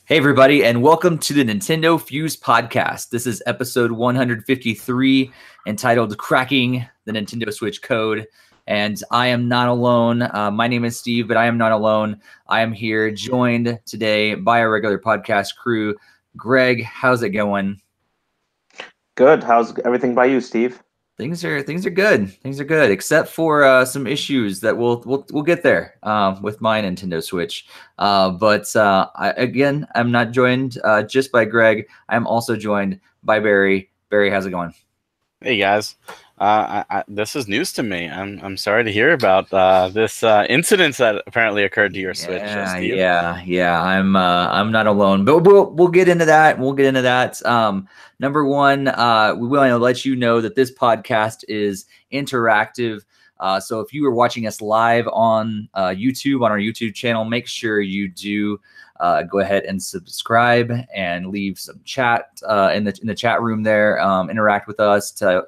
Hey, everybody, and welcome to the NintendoFuse Podcast. This is episode 153, entitled Cracking the Nintendo Switch Code. And I am not alone. My name is Steve, but I am not alone. I am here joined today by our regular podcast crew. Greg, how's it going? Good. How's everything by you, Steve? Things are good. Things are good, except for some issues that we'll get there with my Nintendo Switch. But I'm not joined just by Greg. I'm also joined by Barry. Barry, how's it going? Hey guys, this is news to me. I'm sorry to hear about this incident that apparently occurred to your Switch. Steve. Yeah. I'm not alone, but we'll get into that. Number one, we want to let you know that this podcast is interactive. So if you are watching us live on YouTube, on our YouTube channel, make sure you do go ahead and subscribe and leave some chat in the chat room there. Interact with us. If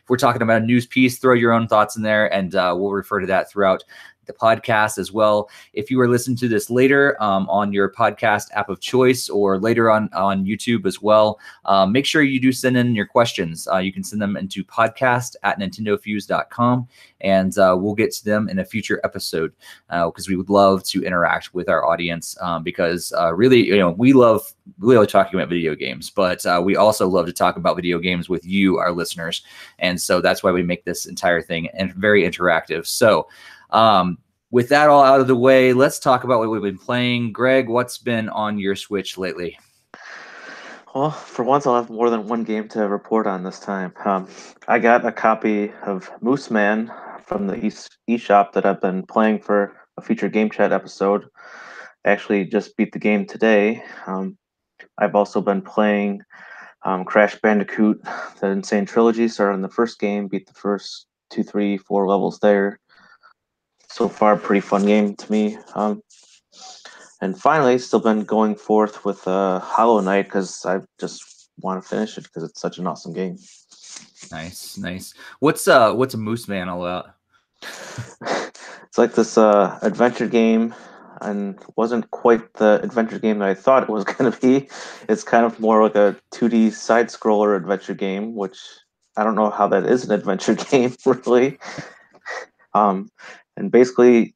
we're talking about a news piece, throw your own thoughts in there, and we'll refer to that throughout the podcast as well. If you are listening to this later on your podcast app of choice or later on YouTube as well, make sure you do send in your questions. You can send them into podcast@nintendofuse.com, and we'll get to them in a future episode because we would love to interact with our audience because really, we love talking about video games, but we also love to talk about video games with you, our listeners. And so that's why we make this entire thing very interactive. So with that all out of the way, let's talk about what we've been playing. Greg, what's been on your Switch lately? Well, for once, I'll have more than one game to report on this time. I got a copy of Moose Man from the eShop that I've been playing for a featured game chat episode. I actually just beat the game today. I've also been playing Crash Bandicoot, the Insane Trilogy. Started on the first game, beat the first 2, 3, 4 levels there. So far, pretty fun game to me. And finally, still been going forth with Hollow Knight because I just want to finish it because it's such an awesome game. Nice. What's a Moose Man all about? It's like this adventure game, and wasn't quite the adventure game that I thought it was going to be. It's kind of more like a 2D side-scroller adventure game, which I don't know how that is an adventure game, really. And basically,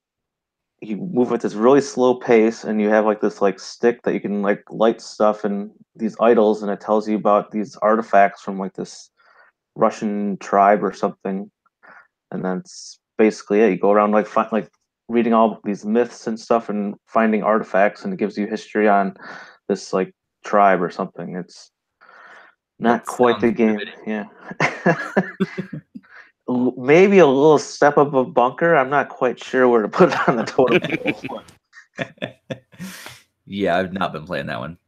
you move at this really slow pace, and you have like this stick that you can light stuff and these idols, and it tells you about these artifacts from like this Russian tribe or something. And that's basically it. You go around reading all these myths and stuff and finding artifacts, and it gives you history on this tribe or something. It's not quite the game. Good. Yeah. Maybe a little step up of Bunker. I'm not quite sure where to put it on the totem pole. Yeah, I've not been playing that one.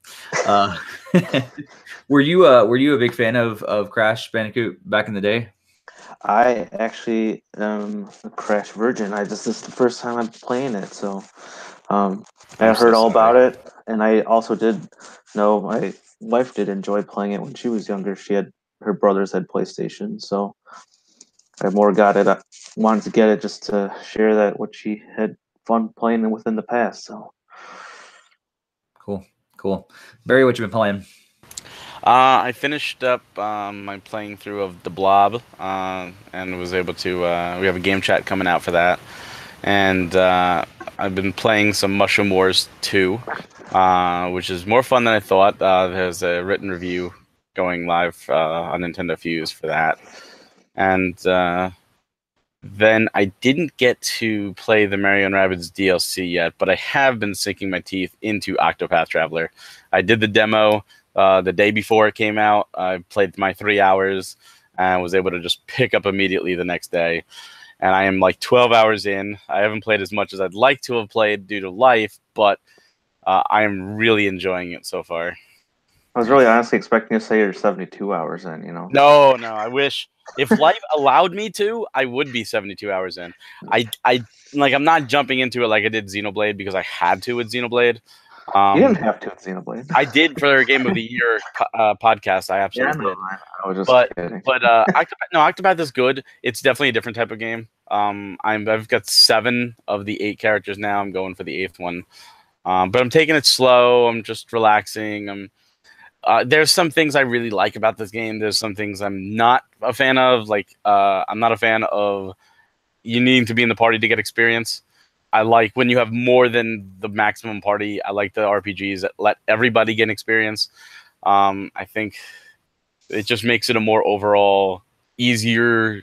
Were you a big fan of Crash Bandicoot back in the day? I actually am a Crash virgin. This is the first time I'm playing it, so I heard all about it, and I also did know my wife did enjoy playing it when she was younger. Her brothers had PlayStation, so I more got it. I wanted to get it just to share that what she had fun playing it within the past. So cool. Barry, what you been playing? I finished up my playing through of The Blob and was able to. We have a game chat coming out for that, and I've been playing some Mushroom Wars 2, which is more fun than I thought. There's a written review going live on NintendoFuse for that. And then I didn't get to play the Mario & Rabbids DLC yet, but I have been sinking my teeth into Octopath Traveler. I did the demo the day before it came out. I played my 3 hours and was able to just pick up immediately the next day. And I am like 12 hours in. I haven't played as much as I'd like to have played due to life, but I am really enjoying it so far. I was really honestly expecting to say you're 72 hours in, No, I wish. If life allowed me to, I would be 72 hours in. I'm not jumping into it like I did Xenoblade because I had to with Xenoblade. You didn't have to with Xenoblade. I did for their Game of the Year podcast. I absolutely did. I was just kidding. But Octopath is good. It's definitely a different type of game. I've got 7 of the 8 characters now. I'm going for the 8th one. But I'm taking it slow. I'm just relaxing. There's some things I really like about this game. There's some things I'm not a fan of. Like, I'm not a fan of you needing to be in the party to get experience. I like when you have more than the maximum party. I like the RPGs that let everybody get experience. I think it just makes it a more overall easier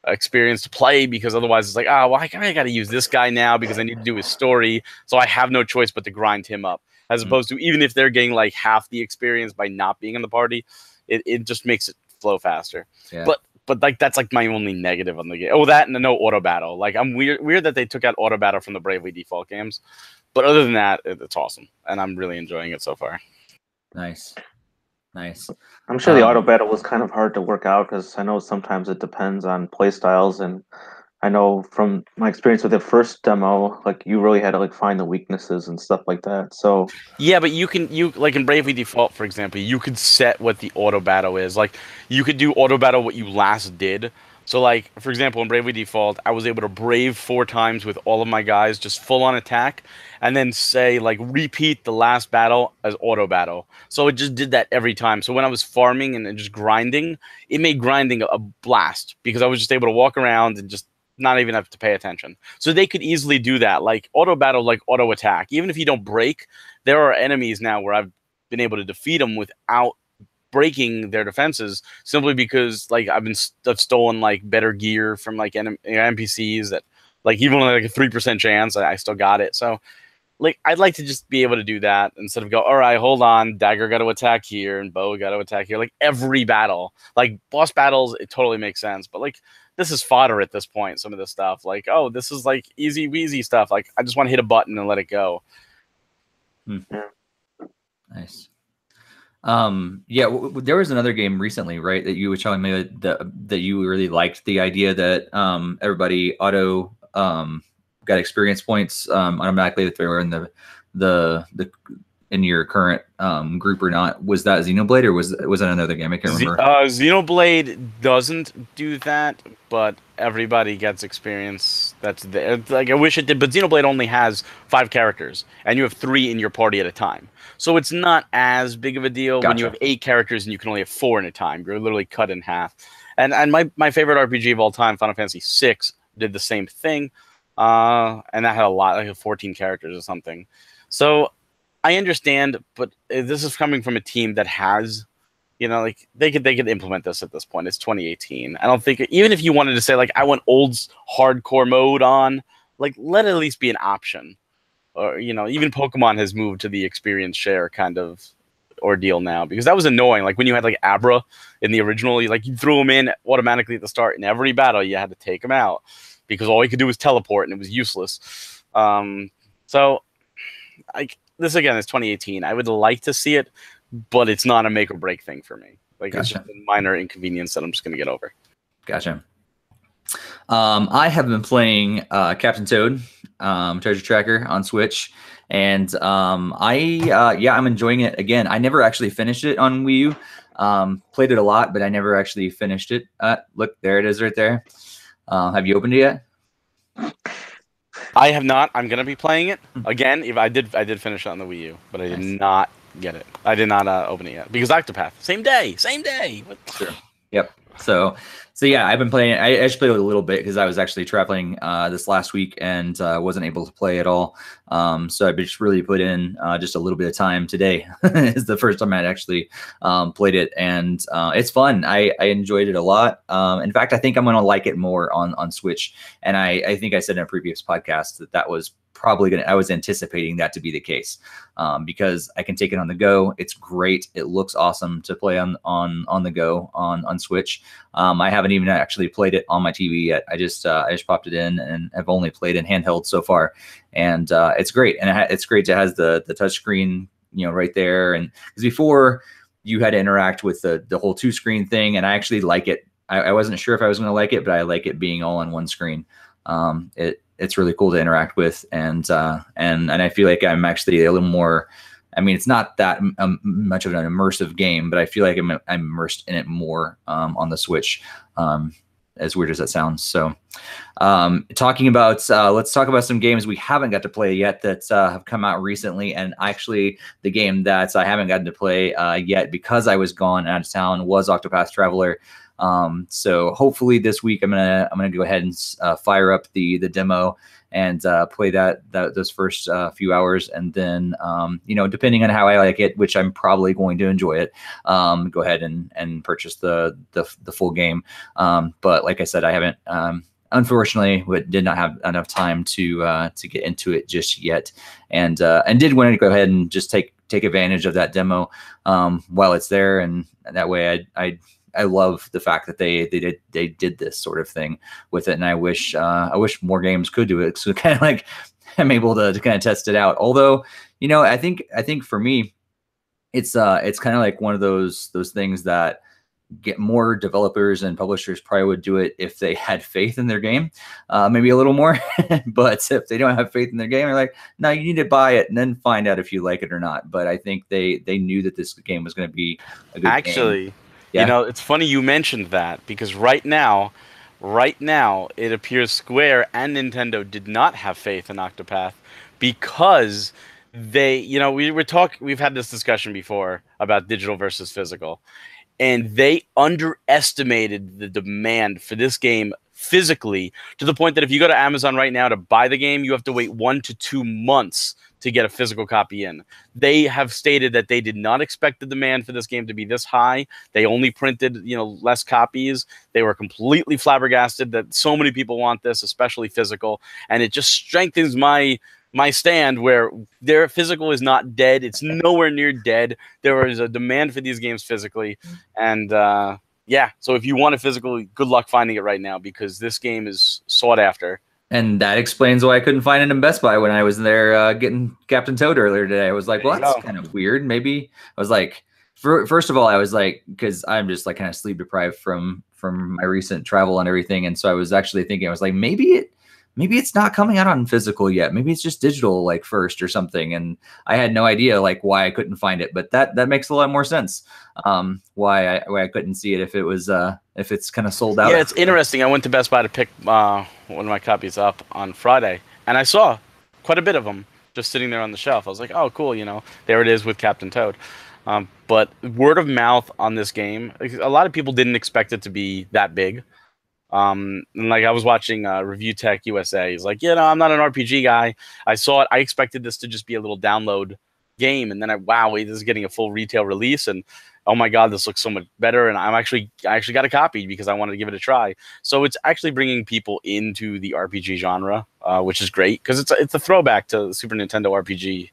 experience to play, because otherwise it's like, well, I got to use this guy now because I need to do his story, so I have no choice but to grind him up. As opposed to, even if they're getting like half the experience by not being in the party, it just makes it flow faster. Yeah. But like that's like my only negative on the game. Oh, that and the no auto battle. Like, I'm weird that they took out auto battle from the Bravely Default games. But other than that, it's awesome, and I'm really enjoying it so far. Nice. I'm sure the auto battle was kind of hard to work out, because I know sometimes it depends on play styles, and I know from my experience with the first demo, like you really had to like find the weaknesses and stuff like that. So yeah, but you like in Bravely Default, for example, you could set what the auto battle is. Like, you could do auto battle what you last did. So, like, for example, in Bravely Default, I was able to brave 4 times with all of my guys, just full on attack, and then say, like, repeat the last battle as auto battle. So it just did that every time. So when I was farming and just grinding, it made grinding a blast, because I was just able to walk around and just not even have to pay attention. So they could easily do that, like auto battle, like auto attack. Even if you don't break, there are enemies now where I've been able to defeat them without breaking their defenses, simply because like I've stolen like better gear from like NPCs that, like, even like a 3% chance, I still got it. So like, I'd like to just be able to do that instead of go, all right, hold on, dagger got to attack here and bow got to attack here. Like, every battle, like boss battles, it totally makes sense. But like, this is fodder at this point. Some of this stuff, like, oh, this is like easy weasy stuff. Like, I just want to hit a button and let it go. Nice. Yeah, there was another game recently, right, that you were telling me that you really liked the idea that everybody auto got experience points automatically if they were in the in your current group or not. Was that Xenoblade, or was that another game? I can't remember. Xenoblade doesn't do that, but everybody gets experience. That's like, I wish it did, but Xenoblade only has 5 characters, and you have 3 in your party at a time. So it's not as big of a deal. When you have 8 characters and you can only have 4 at a time. You're literally cut in half. And my favorite RPG of all time, Final Fantasy VI, did the same thing, and that had a lot, like 14 characters or something. So I understand, but this is coming from a team that has, like, they could implement this at this point. It's 2018. I don't think, even if you wanted to say, like, I want old hardcore mode on, like, let it at least be an option. Or, even Pokemon has moved to the experience share kind of ordeal now, because that was annoying. Like, when you had like Abra in the original, you threw him in automatically at the start. In every battle, you had to take him out because all he could do was teleport, and it was useless. So, like, this again is 2018. I would like to see it, but it's not a make or break thing for me. Like, It's just a minor inconvenience that I'm just going to get over. Gotcha. I have been playing Captain Toad Treasure Tracker on Switch, and I'm enjoying it. Again, I never actually finished it on Wii U. Played it a lot, but I never actually finished it. Look, there it is right there. Have you opened it yet? I have not. I'm gonna be playing it again. If I did finish it on the Wii U, but I did not get it. I did not open it yet, because Octopath, same day. Sure. Yep. So yeah, I've been playing. I actually played a little bit because I was actually traveling this last week and wasn't able to play at all. So I just really put in just a little bit of time today. It's the first time I'd actually played it, and it's fun. I enjoyed it a lot. In fact, I think I'm going to like it more on Switch. And I think I said in a previous podcast that was probably I was anticipating that to be the case, because I can take it on the go. It's great. It looks awesome to play on the go on Switch. I haven't even actually played it on my TV yet. I just popped it in, and I've only played in handheld so far, and it's great. And it's great to have the touchscreen, right there. And because before you had to interact with the whole 2-screen thing, and I actually like it. I wasn't sure if I was going to like it, but I like it being all on one screen. It's really cool to interact with, and I feel like I'm actually a little more. I mean, it's not that much of an immersive game, but I feel like I'm immersed in it more on the Switch. as weird as that sounds. So talking about, let's talk about some games we haven't got to play yet that have come out recently. And actually the game that I haven't gotten to play yet because I was gone out of town was Octopath Traveler. So hopefully this week I'm gonna go ahead and fire up the demo and play those first few hours, and then depending on how I like it, which I'm probably going to enjoy it, go ahead and purchase the full game. But like I said, I haven't unfortunately did not have enough time to get into it just yet, and did want to go ahead and just take advantage of that demo while it's there, and that way I love the fact that they did this sort of thing with it, and I wish more games could do it. So kind of like I'm able to kind of test it out. Although, I think for me, it's kind of like one of those things that get more developers and publishers probably would do it if they had faith in their game, maybe a little more. But if they don't have faith in their game, they're like, no, you need to buy it and then find out if you like it or not. But I think they knew that this game was going to be a good game. Yeah. It's funny you mentioned that, because right now, it appears Square and Nintendo did not have faith in Octopath, because we've had this discussion before about digital versus physical, and they underestimated the demand for this game physically, to the point that if you go to Amazon right now to buy the game, you have to wait 1 to 2 months to get a physical copy in. They have stated that they did not expect the demand for this game to be this high. They only printed, less copies. They were completely flabbergasted that so many people want this, especially physical. And it just strengthens my stand where their physical is not dead. It's nowhere near dead. There is a demand for these games physically. And so if you want a physical, good luck finding it right now, because this game is sought after. And that explains why I couldn't find it in Best Buy when I was there getting Captain Toad earlier today. I was like, well, that's kind of weird. Maybe I was like, first of all, I was like, because I'm just like kind of sleep deprived from my recent travel and everything. And so I was actually thinking, I was like, maybe it's not coming out on physical yet. Maybe it's just digital like first or something. And I had no idea like why I couldn't find it, but that makes a lot more sense. Why I couldn't see it if it's kind of sold out. Yeah, it's interesting. I went to Best Buy to pick one of my copies up on Friday, and I saw quite a bit of them just sitting there on the shelf. I was like, oh, cool, there it is with Captain Toad. But word of mouth on this game, a lot of people didn't expect it to be that big. And like I was watching Review Tech USA. He's like, I'm not an RPG guy. I saw it. I expected this to just be a little download game, and then this is getting a full retail release, and oh my god, this looks so much better. And I actually got a copy because I wanted to give it a try. So it's actually bringing people into the RPG genre, which is great, because it's a throwback to Super Nintendo RPG,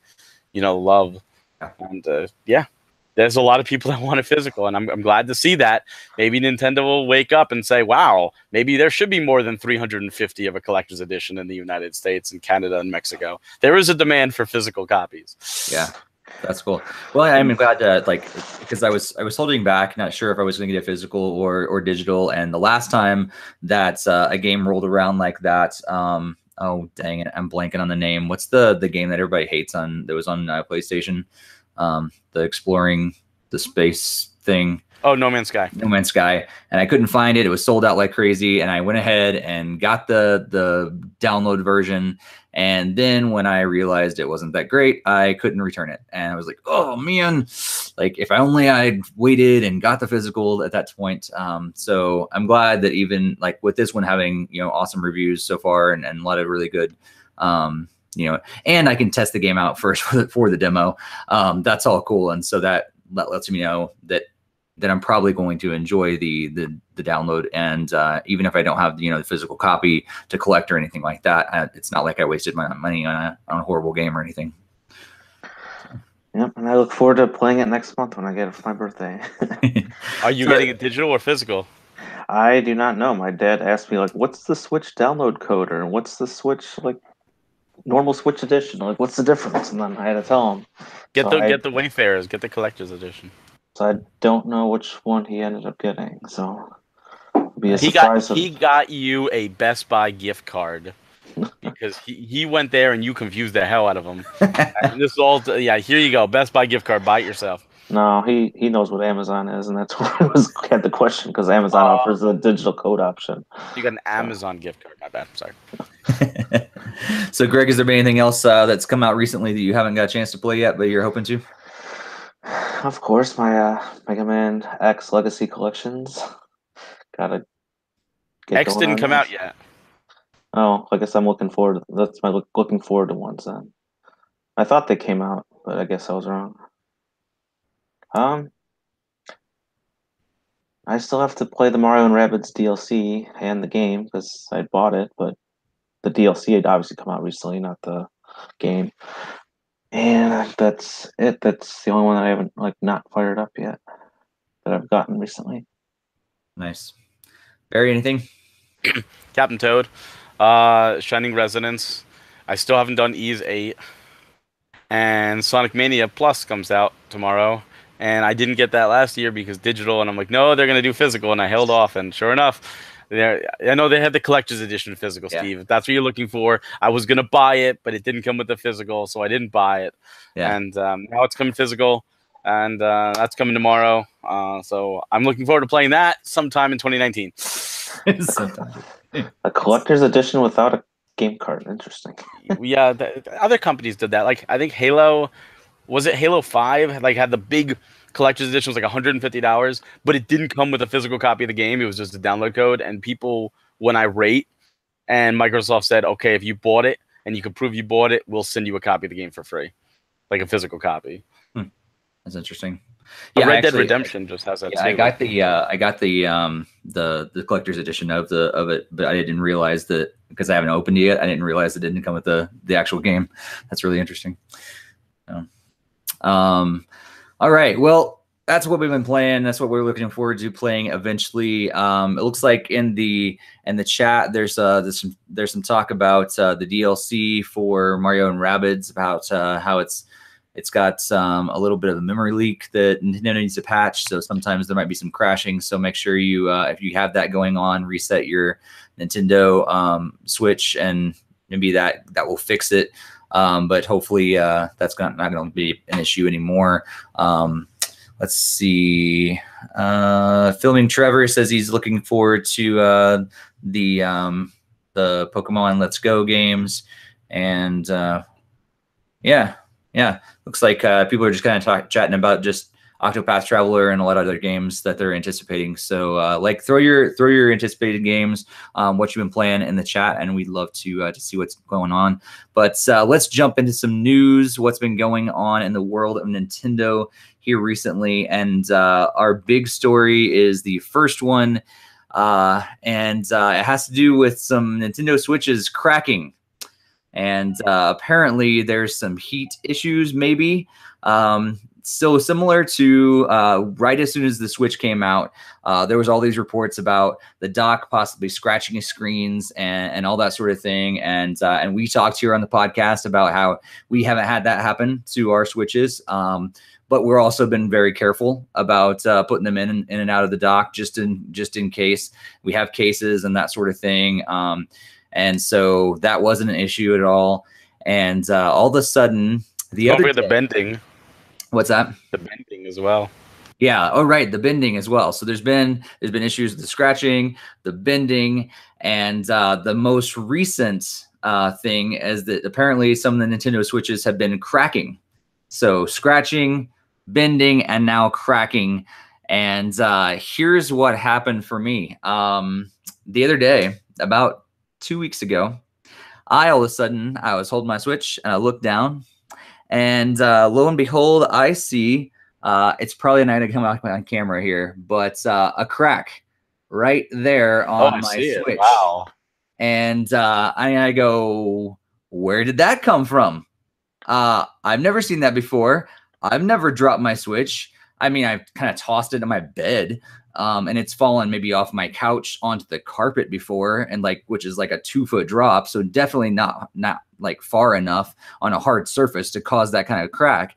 love. And there's a lot of people that want it physical, and I'm glad to see that. Maybe Nintendo will wake up and say, wow, maybe there should be more than 350 of a collector's edition in the United States and Canada and Mexico. There is a demand for physical copies. Yeah, that's cool. Well, I'm glad to, because I was holding back, not sure if I was going to get a physical or digital. And the last time that a game rolled around like that, oh, dang it, I'm blanking on the name. What's the game that everybody hates that was on PlayStation? The exploring the space thing. Oh, No Man's Sky. No Man's Sky. And I couldn't find it. It was sold out like crazy. And I went ahead and got the download version. And then when I realized it wasn't that great, I couldn't return it. And I was like, oh man, like if only I'd waited and got the physical at that point. So I'm glad that even like with this one having, awesome reviews so far and a lot of really good, and I can test the game out first for the demo. That's all cool. And so that lets me know that I'm probably going to enjoy the download. And even if I don't have, the physical copy to collect or anything like that, it's not like I wasted my money on a horrible game or anything. Yep, and I look forward to playing it next month when I get it for my birthday. Are you getting it digital or physical? I do not know. My dad asked me, like, what's the Switch download code, or what's the Switch, like, normal Switch edition? Like, what's the difference? And then I had to tell him. Get the Wayfarers, get the collector's edition. So I don't know which one he ended up getting. So it'll be a surprise. He got you a Best Buy gift card because he went there and you confused the hell out of him. And this all here you go, Best Buy gift card, buy it yourself. No, he knows what Amazon is, and that's why I had the question because Amazon offers a digital code option. You got an So. Amazon gift card. My bad. Sorry. So, Greg, is there anything else that's come out recently that you haven't got a chance to play yet, but you're hoping to? Of course, my Mega Man X Legacy collections. Gotta get X going didn't on come those. out yet. Oh, I guess I'm looking forward. That's my looking forward to ones then. I thought they came out, but I guess I was wrong. I still have to play the Mario and Rabbids DLC and the game because I bought it, but the DLC had obviously come out recently, not the game. And that's it. That's the only one that I haven't not fired up yet that I've gotten recently. Nice. Barry, anything? Captain Toad, Shining Resonance. I still haven't done Ys 8. And Sonic Mania Plus comes out tomorrow. And I didn't get that last year because digital, and I'm like, no, they're going to do physical, and I held off. And sure enough, I know they had the collector's edition physical, Yeah. Steve. If that's what you're looking for, I was going to buy it, but it didn't come with the physical, so I didn't buy it. Yeah. And now it's coming physical, and that's coming tomorrow. So I'm looking forward to playing that sometime in 2019. A collector's edition without a game card. Interesting. Yeah, other companies did that. Like, I think Halo, was it Halo 5? Like, had the big collector's edition, was like $150, but it didn't come with a physical copy of the game. It was just a download code. And people, when I rate, and Microsoft said, okay, if you bought it and you can prove you bought it, we'll send you a copy of the game for free, like a physical copy. That's interesting. Yeah, Red Dead Redemption just has that too. I got the collector's edition of it, but I didn't realize that because I haven't opened it yet. I didn't realize it didn't come with the actual game. That's really interesting. All right. Well, that's what we've been playing. That's what we're looking forward to playing eventually. It looks like in the chat there's some talk about the DLC for Mario and Rabbids, about how it's got a little bit of a memory leak that Nintendo needs to patch. So sometimes there might be some crashing. So make sure you, if you have that going on, reset your Nintendo Switch, and maybe that will fix it. But hopefully that's not going to be an issue anymore. Let's see. Filming Trevor says he's looking forward to the Pokemon Let's Go games, and yeah, looks like people are just kind of chatting about just Octopath Traveler and a lot of other games that they're anticipating. So throw your anticipated games, what you've been playing, in the chat, and we'd love to see what's going on. But let's jump into some news. What's been going on in the world of Nintendo here recently? And our big story is the first one, and it has to do with some Nintendo Switches cracking. And apparently there's some heat issues, maybe. So similar to right as soon as the Switch came out, there was all these reports about the dock possibly scratching screens and all that sort of thing. And we talked here on the podcast about how we haven't had that happen to our Switches. But we're also been very careful about putting them in and out of the dock just in case. We have cases and that sort of thing. And so that wasn't an issue at all. And all of a sudden, the bending. What's that? The bending as well. Yeah. Oh, right. The bending as well. So there's been issues with the scratching, the bending, and the most recent thing is that apparently some of the Nintendo Switches have been cracking. So scratching, bending, and now cracking. And here's what happened for me. The other day, about 2 weeks ago, all of a sudden I was holding my Switch and I looked down, and lo and behold, I see it's probably not going to come out on camera here, but a crack right there on my Switch. Wow. And I go, where did that come from? I've never seen that before. I've never dropped my Switch. I mean, I've kind of tossed it in my bed, and it's fallen maybe off my couch onto the carpet before, and which is like a 2-foot drop. So definitely not like far enough on a hard surface to cause that kind of crack.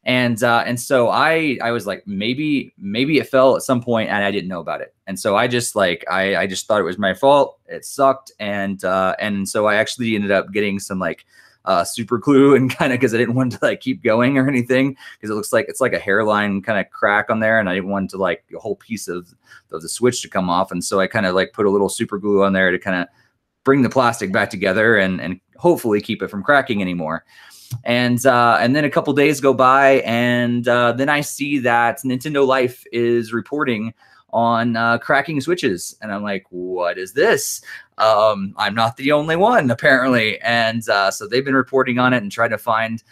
And so I was like, maybe it fell at some point and I didn't know about it. And so I just I just thought it was my fault. It sucked. And so I actually ended up getting some super glue and kind of because I didn't want to like keep going or anything because it looks like it's like a hairline kind of crack on there, and I didn't want to like a whole piece of the switch to come off, and so I kind of like put a little super glue on there to kind of bring the plastic back together and hopefully keep it from cracking anymore. And then a couple days go by, and then I see that Nintendo Life is reporting on cracking switches, and I'm like, what is this? I'm not the only one apparently. And so they've been reporting on it and trying to find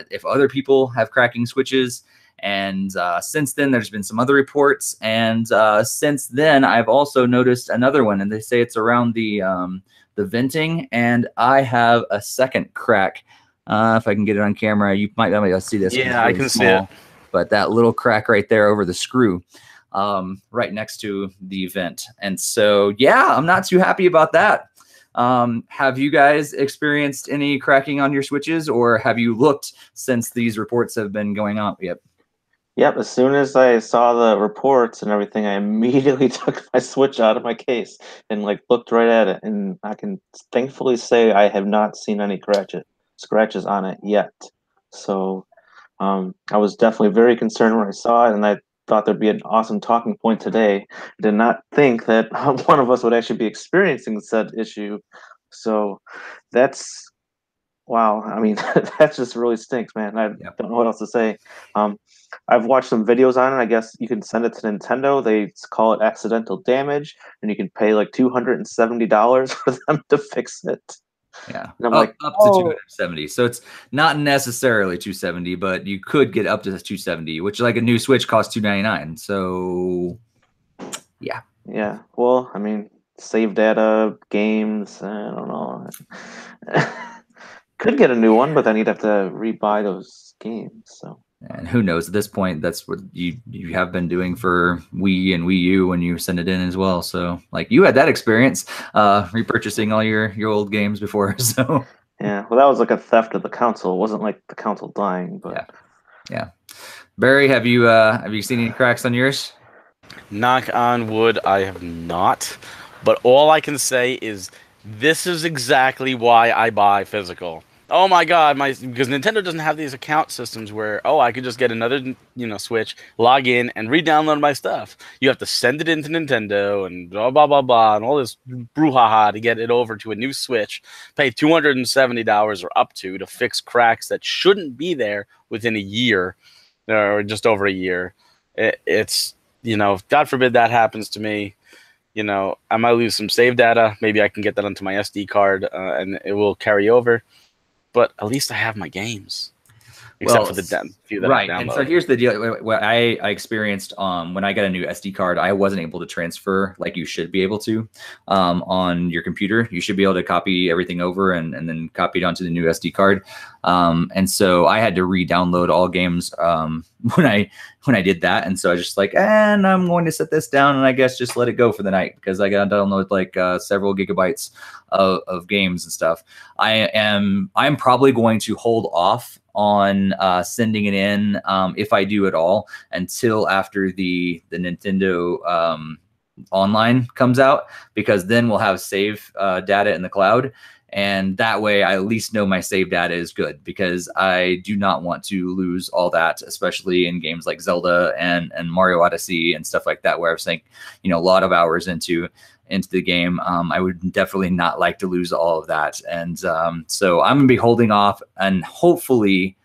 if other people have cracking switches. And since then, there's been some other reports, and since then, I've also noticed another one, and they say it's around the venting, and I have a second crack. If I can get it on camera, you might be able to see this. Yeah, really I can see it. But that little crack right there over the screw, right next to the vent. And so, yeah, I'm not too happy about that. Have you guys experienced any cracking on your switches, or have you looked since these reports have been going on? Yep, as soon as I saw the reports and everything, I immediately took my Switch out of my case and like looked right at it. And I can thankfully say I have not seen any scratches on it yet. So I was definitely very concerned when I saw it, and I thought there'd be an awesome talking point today. I did not think that one of us would actually be experiencing said issue. So that's wow. I mean, that just really stinks, man. I don't know what else to say. I've watched some videos on it. I guess you can send it to Nintendo. They call it accidental damage, and you can pay like $270 for them to fix it. Yeah, and I'm up to 270. So it's not necessarily 270, but you could get up to 270, which like a new Switch costs $299. So yeah. Yeah. Well, I mean, save data, games. I don't know. Could get a new one, but then you'd have to rebuy those games. So. And who knows at this point, that's what you have been doing for Wii and Wii U when you send it in as well. So like you had that experience repurchasing all your old games before. So yeah, well, that was like a theft of the console. It wasn't like the console dying, but yeah. Barry, have you seen any cracks on yours? Knock on wood, I have not. But all I can say is this is exactly why I buy physical. Oh my God, because Nintendo doesn't have these account systems where, I could just get another, Switch, log in, and re-download my stuff. You have to send it into Nintendo and blah, blah, blah, blah, and all this brouhaha to get it over to a new Switch. Pay $270 or up to fix cracks that shouldn't be there within a year or just over a year. It's, God forbid that happens to me. I might lose some save data. Maybe I can get that onto my SD card and it will carry over. But at least I have my games, except for the few that I downloaded. And so here's the deal. What I experienced when I got a new SD card, I wasn't able to transfer like you should be able to on your computer. You should be able to copy everything over and then copy it onto the new SD card. And so I had to re-download all games when I did that. And so I was just like, and I'm going to set this down and I guess just let it go for the night because I got to download like several gigabytes of games and stuff. I'm probably going to hold off on sending it in if I do at all until after the Nintendo online comes out, because then we'll have save data in the cloud. And that way I at least know my save data is good, because I do not want to lose all that, especially in games like Zelda and Mario Odyssey and stuff like that, where I was saying, a lot of hours into the game. I would definitely not like to lose all of that. And so I'm going to be holding off, and hopefully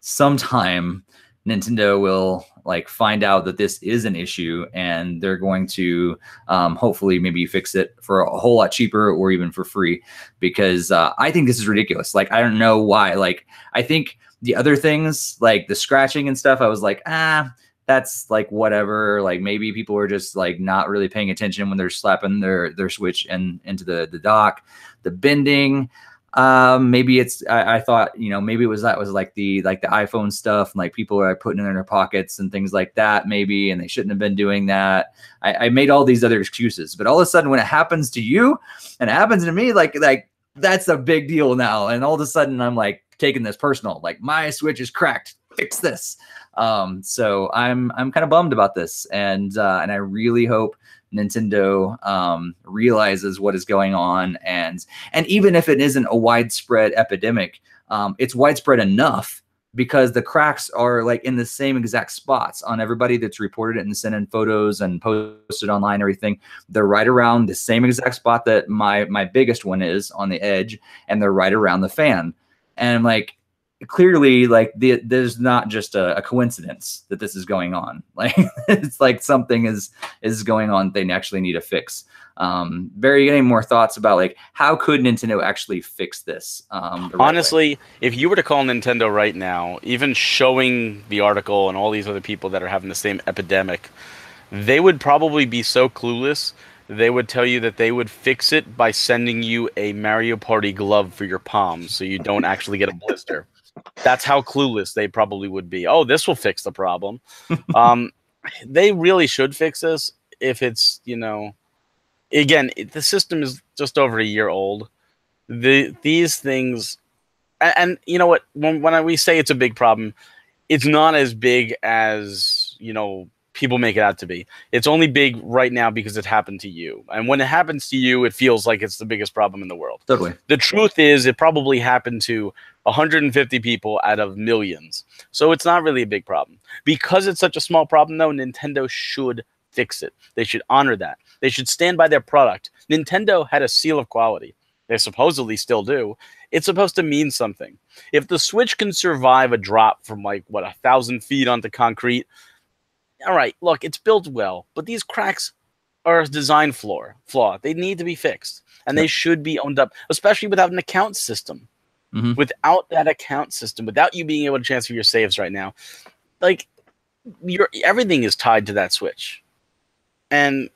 sometime Nintendo will find out that this is an issue, and they're going to hopefully maybe fix it for a whole lot cheaper or even for free, because I think this is ridiculous. I don't know why. I think the other things like the scratching and stuff, I was like, that's whatever. Maybe people are just not really paying attention when they're slapping their Switch into the dock. The bending, maybe it's I thought maybe it was the iPhone stuff, and people are putting it in their pockets and things like that maybe, and they shouldn't have been doing that. I made all these other excuses, but all of a sudden when it happens to you and it happens to me, that's a big deal now, and all of a sudden I'm taking this personal, my Switch is cracked. fix this. So I'm kind of bummed about this, and I really hope Nintendo realizes what is going on, and even if it isn't a widespread epidemic, it's widespread enough because the cracks are like in the same exact spots on everybody that's reported it and sent in photos and posted online and everything. They're right around the same exact spot that my biggest one is on the edge, and they're right around the fan. And like, clearly, like there's not just a coincidence that this is going on. Like it's like something is going on. They actually need to fix. Barry, any more thoughts about like how could Nintendo actually fix this? Honestly, if you were to call Nintendo right now, even showing the article and all these other people that are having the same epidemic, they would probably be so clueless. They would tell you that they would fix it by sending you a Mario Party glove for your palms so you don't actually get a blister. That's how clueless they probably would be. Oh, this will fix the problem. They really should fix this if it's, again, the system is just over a year old. These things, and you know what, when we say it's a big problem, it's not as big as, people make it out to be. It's only big right now because it happened to you. And when it happens to you, it feels like it's the biggest problem in the world. Totally. The truth is it probably happened to 150 people out of millions. So it's not really a big problem. Because it's such a small problem, though, Nintendo should fix it. They should honor that. They should stand by their product. Nintendo had a seal of quality. They supposedly still do. It's supposed to mean something. If the Switch can survive a drop from 1,000 feet onto concrete, all right, look, it's built well, but these cracks are a design flaw. They need to be fixed, and they should be owned up, especially without an account system. Mm-hmm. Without that account system, without you being able to transfer your saves right now, like everything is tied to that Switch, and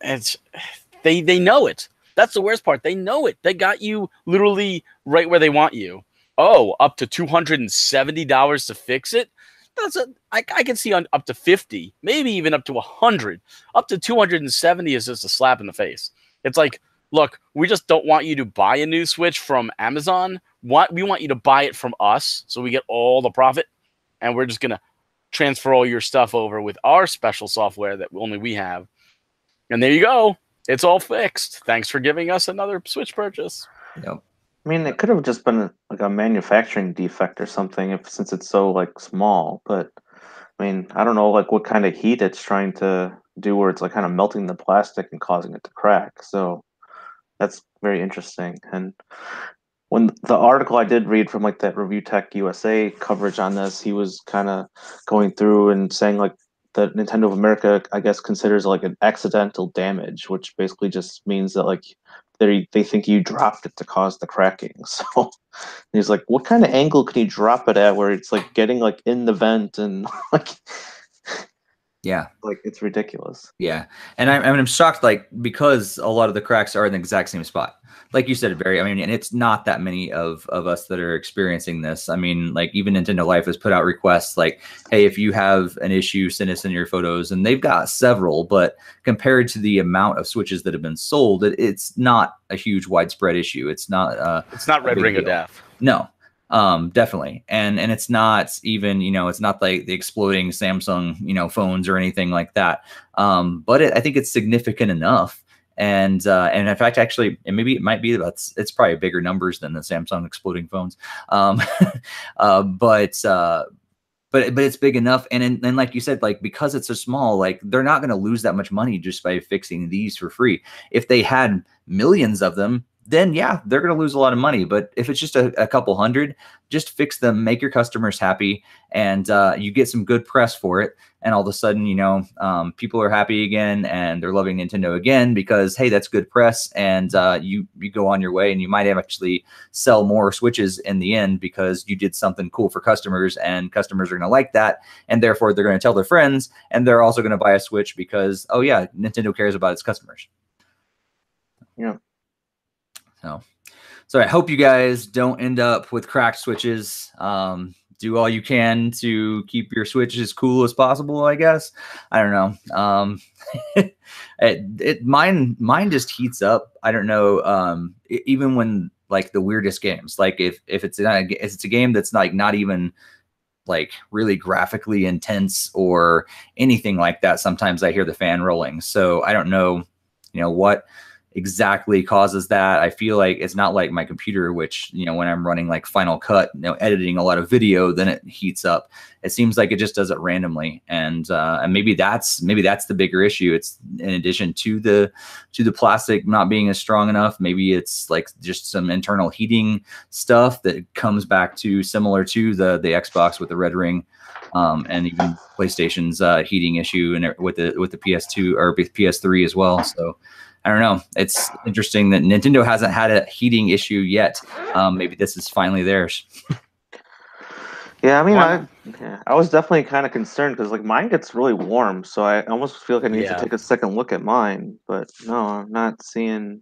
they know it. That's the worst part. They know it. They got you literally right where they want you. Oh, up to $270 to fix it. I can see on up to 50, maybe even up to 100. Up to 270 is just a slap in the face. It's like, look, we just don't want you to buy a new Switch from Amazon. We want you to buy it from us so we get all the profit, and we're just going to transfer all your stuff over with our special software that only we have. And there you go. It's all fixed. Thanks for giving us another Switch purchase. Yep. I mean, it could have just been like a manufacturing defect or something, since it's so small. But I mean, I don't know what kind of heat it's trying to do, where it's kind of melting the plastic and causing it to crack. So that's very interesting. And when the article I did read from that Review Tech USA coverage on this, he was kind of going through and saying that Nintendo of America, I guess, considers an accidental damage, which basically just means that they think you dropped it to cause the cracking. So he's like, what kind of angle can you drop it at where it's getting in the vent and yeah, it's ridiculous. Yeah, and I'm shocked because a lot of the cracks are in the exact same spot. Like you said, Barry, I mean, and it's not that many of us that are experiencing this. I mean, even Nintendo Life has put out requests hey, if you have an issue, send us in your photos. And they've got several, but compared to the amount of Switches that have been sold, it's not a huge widespread issue. It's not Red Ring of Death. No, definitely. And it's not even, it's not like the exploding Samsung, phones or anything like that. But I think it's significant enough. And in fact, actually, and maybe it might be it's probably bigger numbers than the Samsung exploding phones. But it's big enough. And like you said, because it's so small, they're not going to lose that much money just by fixing these for free. If they had millions of them, then yeah, they're going to lose a lot of money. But if it's just a couple hundred, just fix them, make your customers happy, and you get some good press for it. And all of a sudden, people are happy again, and they're loving Nintendo again because, hey, that's good press, and you go on your way, and you might have actually sell more Switches in the end because you did something cool for customers, and customers are going to like that, and therefore they're going to tell their friends, and they're also going to buy a Switch because, oh yeah, Nintendo cares about its customers. Yeah. So I hope you guys don't end up with cracked Switches. Do all you can to keep your Switch as cool as possible, I guess. I don't know. Mine just heats up. I don't know. Even when the weirdest games, if it's a game that's not even like really graphically intense or anything like that. Sometimes I hear the fan rolling. So I don't know, what exactly causes that. I feel like it's not like my computer, which, when I'm running like Final Cut, editing a lot of video, then it heats up. It seems like it just does it randomly. And maybe that's the bigger issue. It's in addition to the plastic not being as strong enough. Maybe it's like just some internal heating stuff that comes back to similar to the Xbox with the red ring. And even PlayStation's heating issue and with the PS2 or PS3 as well. So I don't know. It's interesting that Nintendo hasn't had a heating issue yet. Maybe this is finally theirs. Yeah, I mean, I was definitely kind of concerned because like mine gets really warm, so I almost feel like I need to take a second look at mine. But no, I'm not seeing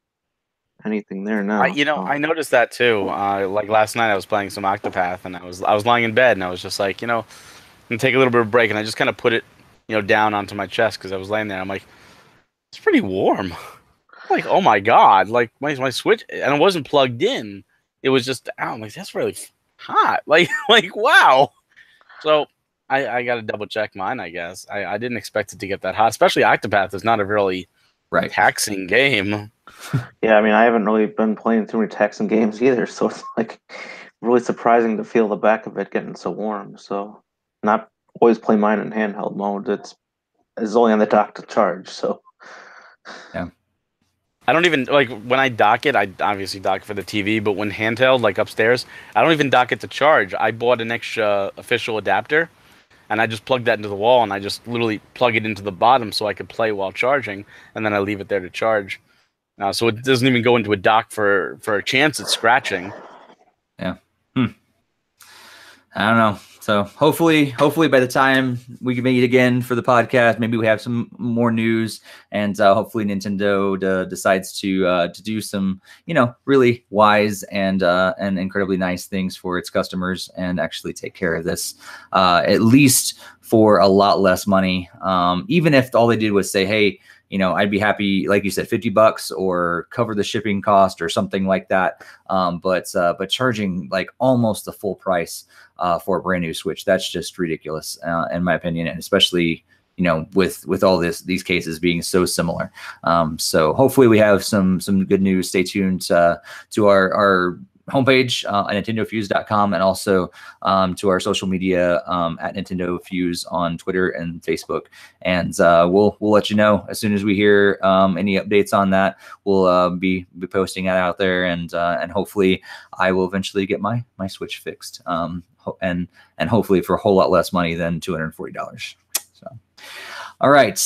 anything there now. I noticed that too. Like last night, I was playing some Octopath, and I was lying in bed, and I was just like, I'm gonna take a little bit of a break, and I just kind of put it, down onto my chest because I was laying there. I'm like, it's pretty warm. Like, oh my god! Like my Switch, and it wasn't plugged in. It was just out. I'm like, that's really hot. Like wow. So I got to double check mine. I guess I didn't expect it to get that hot. Especially Octopath is not a really taxing game. Yeah, I mean, I haven't really been playing too many taxing games either, so it's like really surprising to feel the back of it getting so warm. So not always play mine in handheld mode. It's only on the dock to charge. So yeah. I don't even, like, when I dock it, I obviously dock it for the TV, but when handheld, like upstairs, I don't even dock it to charge. I bought an extra official adapter, and I just plug that into the wall, and I just literally plug it into the bottom so I could play while charging, and then I leave it there to charge. So it doesn't even go into a dock for a chance at scratching. Yeah. I don't know. So hopefully by the time we can meet again for the podcast, maybe we have some more news, and hopefully Nintendo decides to do some, really wise and incredibly nice things for its customers and actually take care of this, at least for a lot less money. Even if all they did was say, hey, I'd be happy, like you said, $50 or cover the shipping cost or something like that. But charging like almost the full price for a brand new Switch, that's just ridiculous, in my opinion, and especially with all these cases being so similar. So hopefully we have some good news. Stay tuned to our homepage at NintendoFuse.com, and also to our social media at NintendoFuse on Twitter and Facebook. And we'll let you know as soon as we hear any updates on that. We'll be posting it out there, and hopefully I will eventually get my Switch fixed, and hopefully for a whole lot less money than $240. So. All right.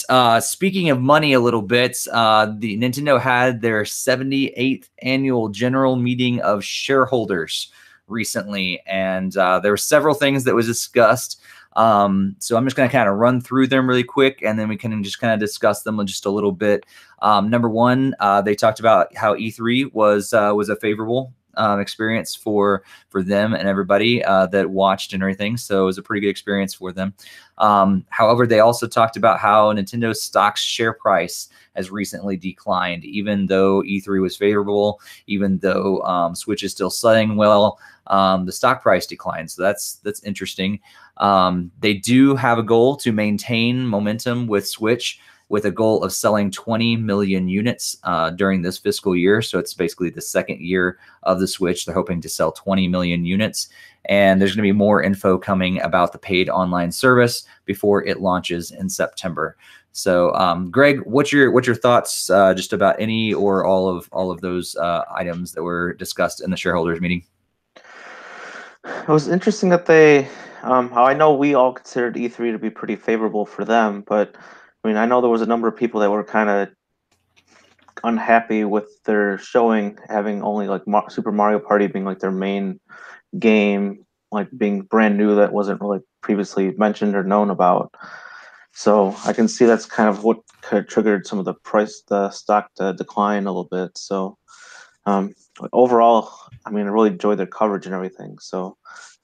Speaking of money a little bit, the Nintendo had their 78th annual general meeting of shareholders recently, and there were several things that was discussed. So I'm just going to kind of run through them really quick, and then we can just kind of discuss them just a little bit. Number one, they talked about how E3 was a favorable experience for them and everybody that watched and everything. So it was a pretty good experience for them. However, they also talked about how Nintendo's stock share price has recently declined, even though E3 was favorable, even though Switch is still selling well, the stock price declined. So that's interesting. They do have a goal to maintain momentum with Switch, with a goal of selling 20 million units during this fiscal year. So it's basically the second year of the Switch. They're hoping to sell 20 million units. And there's going to be more info coming about the paid online service before it launches in September. So, Greg, what's your thoughts just about any or all of those items that were discussed in the shareholders meeting? It was interesting that they, how I know we all considered E3 to be pretty favorable for them, but I mean, I know there was a number of people that were kind of unhappy with their showing, having only like Super Mario Party being like their main game, like being brand new that wasn't really previously mentioned or known about. So I can see that's kind of what could have triggered some of the stock to decline a little bit. So overall, I mean, I really enjoyed their coverage and everything. So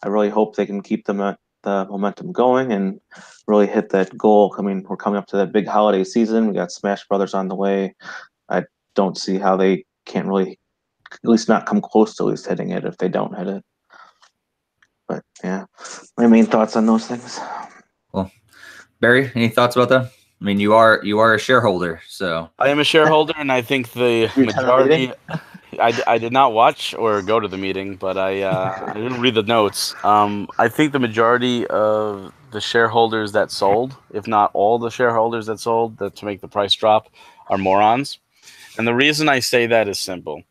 I really hope they can keep the momentum going and really hit that goal. I mean, we're coming up to that big holiday season. We got Smash Brothers on the way. I don't see how they can't really, at least not come close to at least hitting it if they don't hit it. But yeah, my main thoughts on those things. Well, Barry, any thoughts about that? I mean, you are a shareholder, so I am a shareholder, and I think the You attend the meeting? majority. I did not watch or go to the meeting, but I didn't read the notes. I think the majority of the shareholders that sold, if not all the shareholders that sold, to make the price drop, are morons. And the reason I say that is simple.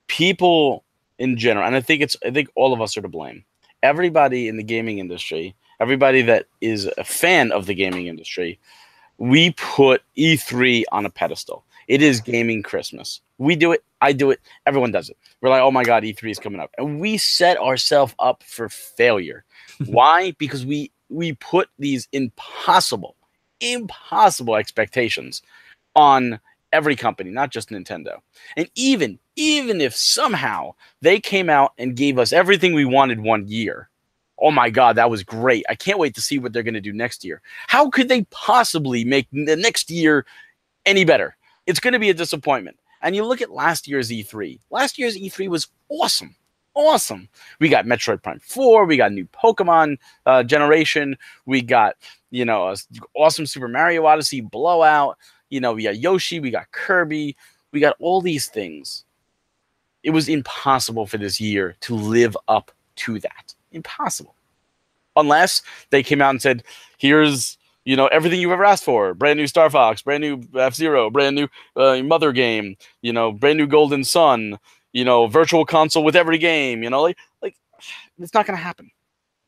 People in general, and I think all of us are to blame. Everybody in the gaming industry, everybody that is a fan of the gaming industry, we put E3 on a pedestal. It is gaming Christmas. We do it. I do it. Everyone does it. We're like, oh my God, E3 is coming up. And we set ourselves up for failure. Why? Because we put these impossible expectations on every company, not just Nintendo. And even if somehow they came out and gave us everything we wanted one year, oh my God, that was great. I can't wait to see what they're going to do next year. How could they possibly make the next year any better? It's going to be a disappointment. And you look at last year's E3. Last year's E3 was awesome. Awesome. We got Metroid Prime 4. We got new Pokemon generation. We got, awesome Super Mario Odyssey blowout. We got Yoshi. We got Kirby. We got all these things. It was impossible for this year to live up to that. Impossible. Unless they came out and said, here's, everything you've ever asked for. Brand new Star Fox, brand new F-Zero, brand new Mother game, brand new Golden Sun, virtual console with every game, like it's not going to happen.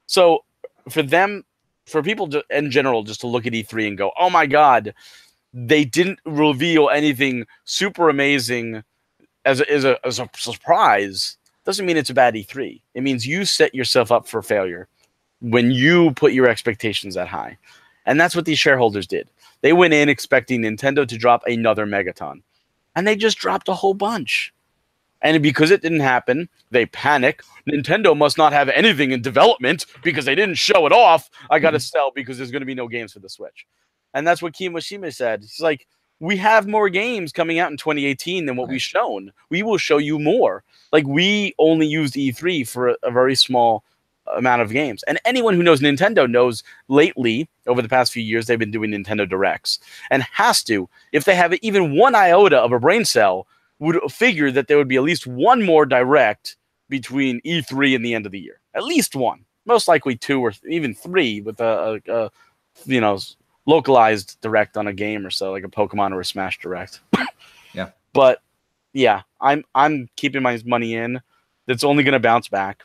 So for people in general, just to look at E3 and go, oh my God, they didn't reveal anything super amazing as a surprise, doesn't mean it's a bad E3. It means you set yourself up for failure when you put your expectations that high. And that's what these shareholders did. They went in expecting Nintendo to drop another Megaton. And they just dropped a whole bunch. And because it didn't happen, they panic. Nintendo must not have anything in development because they didn't show it off. I got to sell because there's going to be no games for the Switch. And that's what Kimishima said. He's like, we have more games coming out in 2018 than what we've shown. We will show you more. Like, we only used E3 for a very small amount of games. And anyone who knows Nintendo knows lately, over the past few years, they've been doing Nintendo Directs. And has to, if they have even one iota of a brain cell, would figure that there would be at least one more Direct between E3 and the end of the year. At least one. Most likely two or even three with a localized Direct on a game or so, like a Pokemon or a Smash Direct. Yeah. But yeah, I'm keeping my money in. It's only going to bounce back.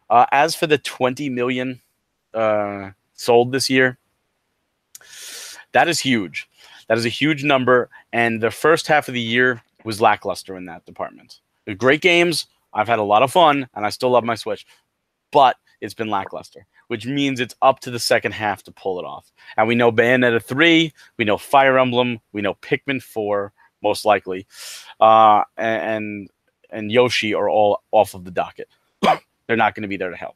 As for the 20 million sold this year, that is huge. That is a huge number. And the first half of the year was lackluster in that department. They're great games. I've had a lot of fun, and I still love my Switch. But it's been lackluster, which means it's up to the second half to pull it off. And we know Bayonetta 3, we know Fire Emblem, we know Pikmin 4, most likely, and Yoshi are all off of the docket. They're not going to be there to help.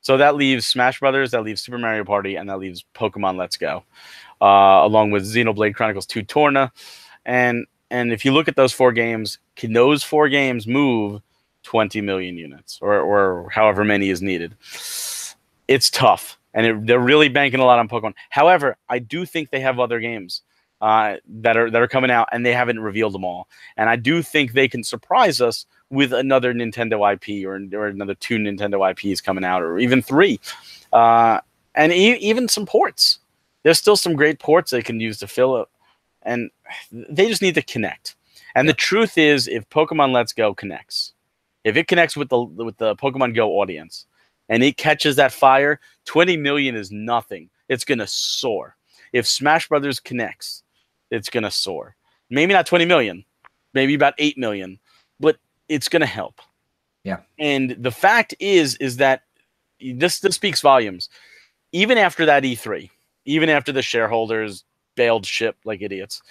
So that leaves Smash Brothers, that leaves Super Mario Party, and that leaves Pokemon Let's Go, along with Xenoblade Chronicles 2 Torna. And if you look at those four games, can those four games move 20 million units or however many is needed? It's tough, and they're really banking a lot on Pokemon. However, I do think they have other games that are coming out, and they haven't revealed them all. And I do think they can surprise us with another Nintendo IP or another two Nintendo IPs coming out, or even three, and even some ports. There's still some great ports they can use to fill it, and they just need to connect. And the truth is, if Pokemon Let's Go connects, if it connects with the Pokemon Go audience, and it catches that fire, 20 million is nothing. It's gonna soar. If Smash Brothers connects, it's gonna soar. Maybe not 20 million, maybe about 8 million, but it's gonna help. Yeah. And the fact is that this speaks volumes. Even after that E3, even after the shareholders bailed ship like idiots,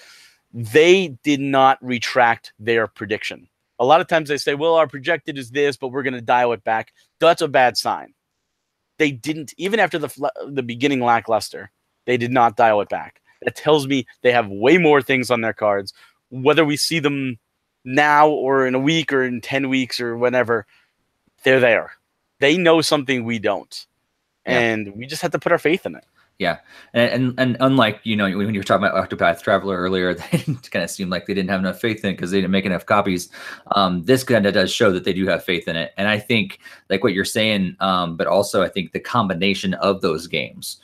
they did not retract their prediction. A lot of times they say, well, our projected is this, but we're going to dial it back. That's a bad sign. They didn't, even after the beginning lackluster, they did not dial it back. That tells me they have way more things on their cards. Whether we see them now or in a week or in 10 weeks or whenever, they're there. they know something we don't, Yeah. and we just have to put our faith in it. Yeah, and unlike, you know, when you were talking about Octopath Traveler earlier, they kind of seemed like they didn't have enough faith in it because they didn't make enough copies. This kind of does show that they do have faith in it, and I think like what you're saying, but also I think the combination of those games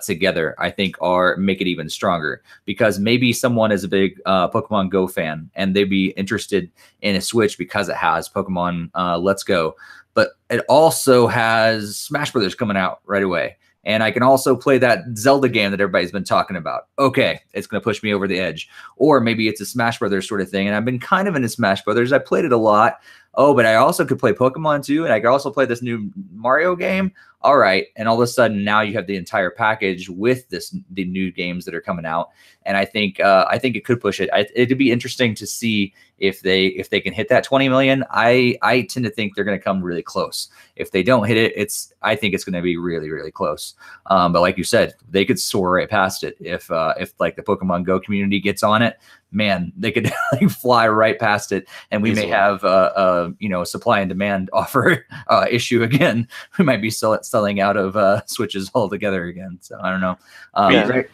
together, I think, make it even stronger, because maybe someone is a big Pokemon Go fan and they'd be interested in a Switch because it has Pokemon Let's Go, but it also has Smash Brothers coming out right away. And I can also play that Zelda game that everybody's been talking about. Okay, it's going to push me over the edge. Or maybe it's a Smash Brothers sort of thing. And I've been kind of into Smash Brothers. I played it a lot. Oh, but I also could play Pokemon too. And I could also play this new Mario game. All right. And all of a sudden now you have the entire package with the new games that are coming out. And I think it could push it. It'd be interesting to see if they can hit that 20 million. I tend to think they're going to come really close. If they don't hit it, I think it's going to be really, really close. But like you said, they could soar right past it if like the Pokemon Go community gets on it. Man, they could like fly right past it, and we may have a supply and demand offer issue again. We might be selling out of Switches altogether again. So I don't know. Right.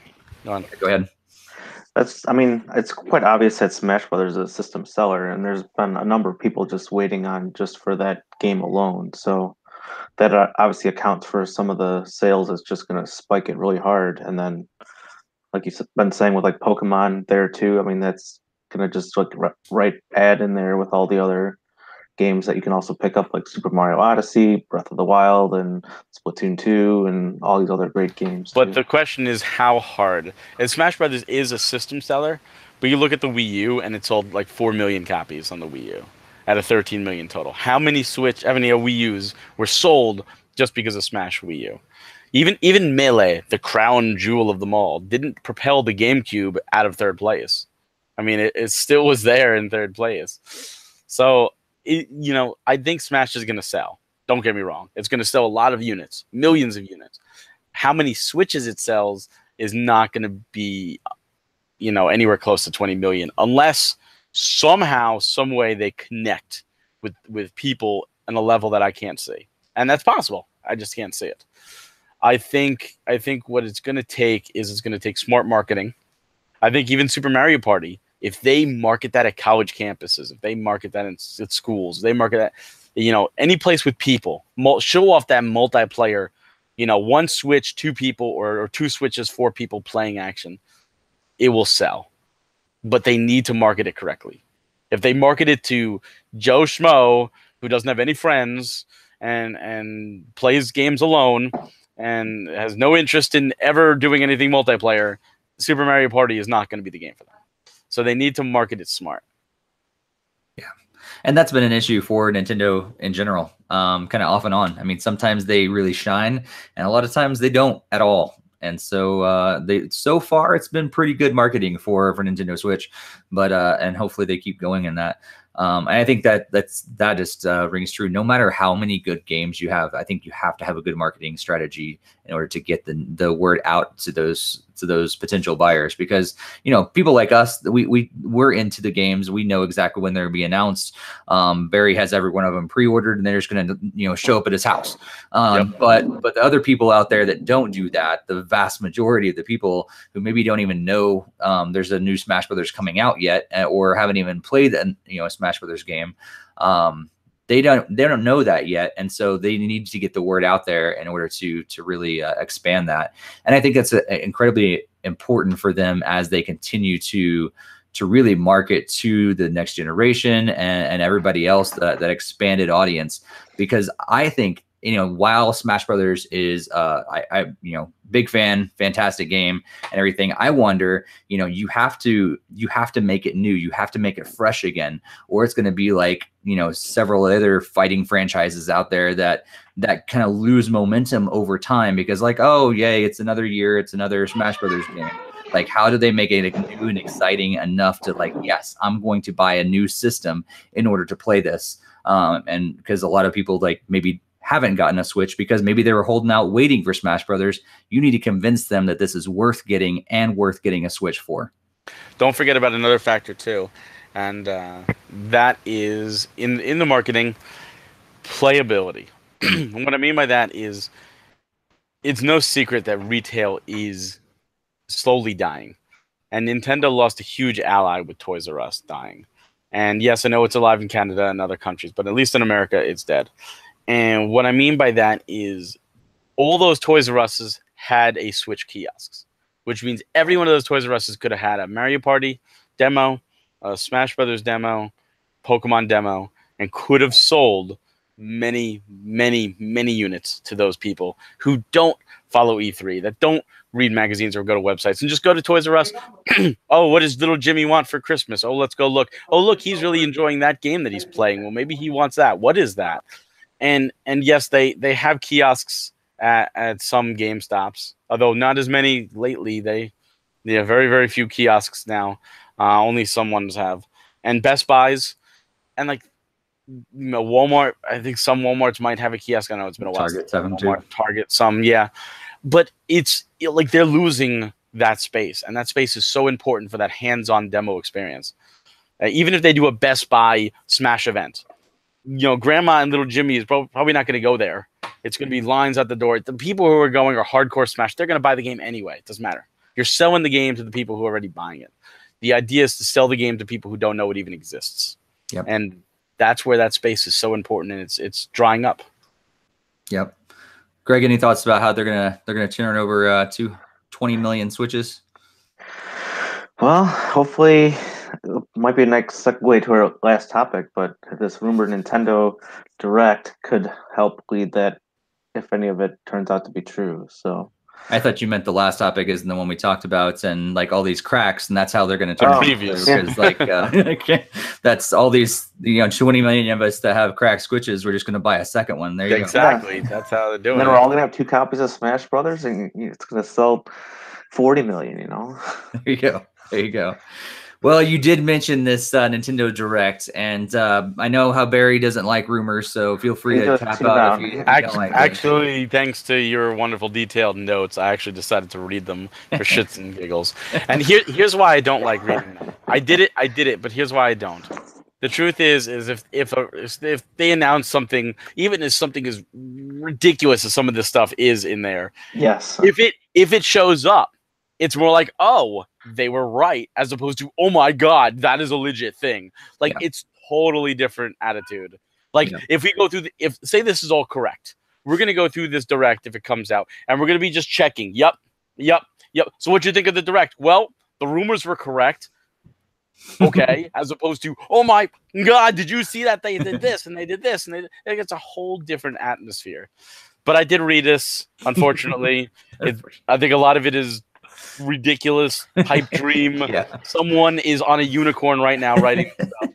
Go ahead. It's quite obvious that Smash Brothers is a system seller, and there's been a number of people just waiting on just for that game alone. So that obviously accounts for some of the sales. It's just going to spike it really hard, and then, like you've been saying with like Pokemon there too. I mean, that's going to just like right add in there with all the other games that you can also pick up, like Super Mario Odyssey, Breath of the Wild, and Splatoon 2, and all these other great games. But the question is how hard. And Smash Brothers is a system seller, but you look at the Wii U and it sold like 4 million copies on the Wii U out of 13 million total. How many Wii U's were sold just because of Smash Wii U? Even Melee, the crown jewel of them all, didn't propel the GameCube out of third place. I mean, it still was there in third place. So, I think Smash is going to sell. Don't get me wrong. It's going to sell a lot of units, millions of units. How many Switches it sells is not going to be, anywhere close to 20 million, unless somehow, some way they connect with people on a level that I can't see. And that's possible. I just can't see it. I think what it's going to take is it's going to take smart marketing. I think even Super Mario Party, if they market that at college campuses, if they market that at schools, they market that, any place with people, show off that multiplayer, one Switch, 2 people, or 2 Switches, 4 people playing action, it will sell. But they need to market it correctly. If they market it to Joe Schmo, who doesn't have any friends and plays games alone and has no interest in ever doing anything multiplayer, Super Mario Party is not going to be the game for them. So they need to market it smart. Yeah. And that's been an issue for Nintendo in general, kind of off and on. I mean, sometimes they really shine, and a lot of times they don't at all. And so so far it's been pretty good marketing for Nintendo Switch, but and hopefully they keep going in that. And I think that just rings true. No matter how many good games you have, I think you have to have a good marketing strategy in order to get the word out to those potential buyers, because people like us, we're into the games. We know exactly when they're be announced. Barry has every one of them pre-ordered, and they're just going to show up at his house. Yep. But the other people out there that don't do that, the vast majority of the people who maybe don't even know there's a new Smash Brothers coming out yet, or haven't even played a Smash Brothers game, they don't know that yet, and so they need to get the word out there in order to really expand that. And I think that's incredibly important for them as they continue to really market to the next generation and everybody else, that expanded audience. Because I think, while Smash Brothers is I big fan, fantastic game and everything, I wonder, you have to make it new. You have to make it fresh again, or it's going to be like, several other fighting franchises out there that kind of lose momentum over time, because like, oh yay, it's another year, it's another Smash Brothers game. Like, how do they make it new and exciting enough to like, yes, I'm going to buy a new system in order to play this. And because a lot of people like maybe haven't gotten a Switch because maybe they were holding out waiting for Smash Brothers. You need to convince them that this is worth getting and worth getting a Switch for. Don't forget about another factor too, and that is in the marketing, playability. What I mean by that is it's no secret that retail is slowly dying. And Nintendo lost a huge ally with Toys R Us dying. And yes, I know it's alive in Canada and other countries, but at least in America, it's dead. And what I mean by that is all those Toys R Us's had a Switch kiosks, which means every one of those Toys R Us's could have had a Mario Party demo, a Smash Brothers demo, Pokemon demo, and could have sold many, many, many units to those people who don't follow E3, that don't read magazines or go to websites, and just go to Toys R Us. Oh, what does little Jimmy want for Christmas? Oh, let's go look. Oh, look, he's really enjoying that game that he's playing. Well, maybe he wants that. What is that? And yes, they have kiosks at some GameStops, although not as many lately. They have very, very few kiosks now. Only some ones have. And Best Buys and like Walmart, I think some Walmarts might have a kiosk. I know it's been a while. Target 7 Target, some, yeah. But it's like they're losing that space, and that space is so important for that hands-on demo experience. Even if they do a Best Buy Smash event, Grandma and little Jimmy is probably not going to go there. It's going to be lines at the door. The people who are going are hardcore Smash. They're going to buy the game anyway. It doesn't matter. You're selling the game to the people who are already buying it. The idea is to sell the game to people who don't know it even exists. Yep. And that's where that space is so important, and it's drying up. Yep. Greg, any thoughts about how they're gonna turn over to 20 million Switches? Well, hopefully, it might be a next segue to our last topic, but this rumored Nintendo Direct could help lead that, if any of it turns out to be true. So I thought you meant the last topic isn't the one we talked about, and like all these cracks, and that's how they're going to turn previews. Because like that's all these 20 million of us that have cracked Switches. We're just going to buy a second one. There you exactly. go. That's how they're doing. And then it. we're all going to have 2 copies of Smash Brothers, and it's going to sell 40 million. There you go. There you go. Well, you did mention this Nintendo Direct, and I know how Barry doesn't like rumors, so feel free to tap out if you don't like Actually, thanks to your wonderful detailed notes, I actually decided to read them for shits and giggles. And here's why I don't like reading them. I did it, but here's why I don't. The truth is if they announce something, even as something as ridiculous as some of this stuff is in there, yes, if it shows up, it's more like, oh, they were right, as opposed to, oh my God, that is a legit thing. Like, it's totally different attitude. Like, if we go through, say this is all correct, we're going to go through this Direct if it comes out, and we're going to be just checking. Yep. So what do you think of the Direct? Well, the rumors were correct. Okay. As opposed to, oh my God, did you see that they did this and they did this? And it's a whole different atmosphere. But I did read this, unfortunately. I think a lot of it is ridiculous pipe dream. Someone is on a unicorn right now writing stuff.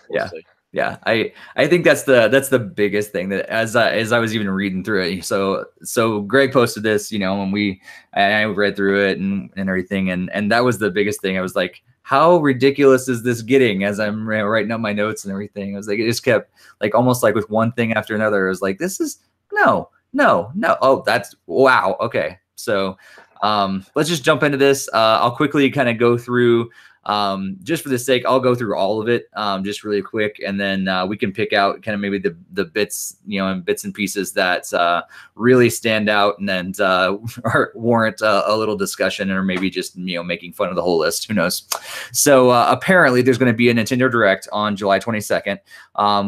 We'll see. Yeah, I think that's the biggest thing that as I was even reading through it. So Greg posted this, when I read through it and everything, and that was the biggest thing. I was like, how ridiculous is this getting? As I'm writing up my notes and everything, I was like, it just kept like almost like with one thing after another. I was like, this is no. Oh, that's wow. Okay, so let's just jump into this. I'll quickly kind of go through. Just for the sake, I'll go through all of it just really quick, and then we can pick out kind of maybe the bits, and bits and pieces that really stand out and then warrant a little discussion, or maybe just making fun of the whole list. Who knows? So apparently, there's going to be a Nintendo Direct on July 22nd.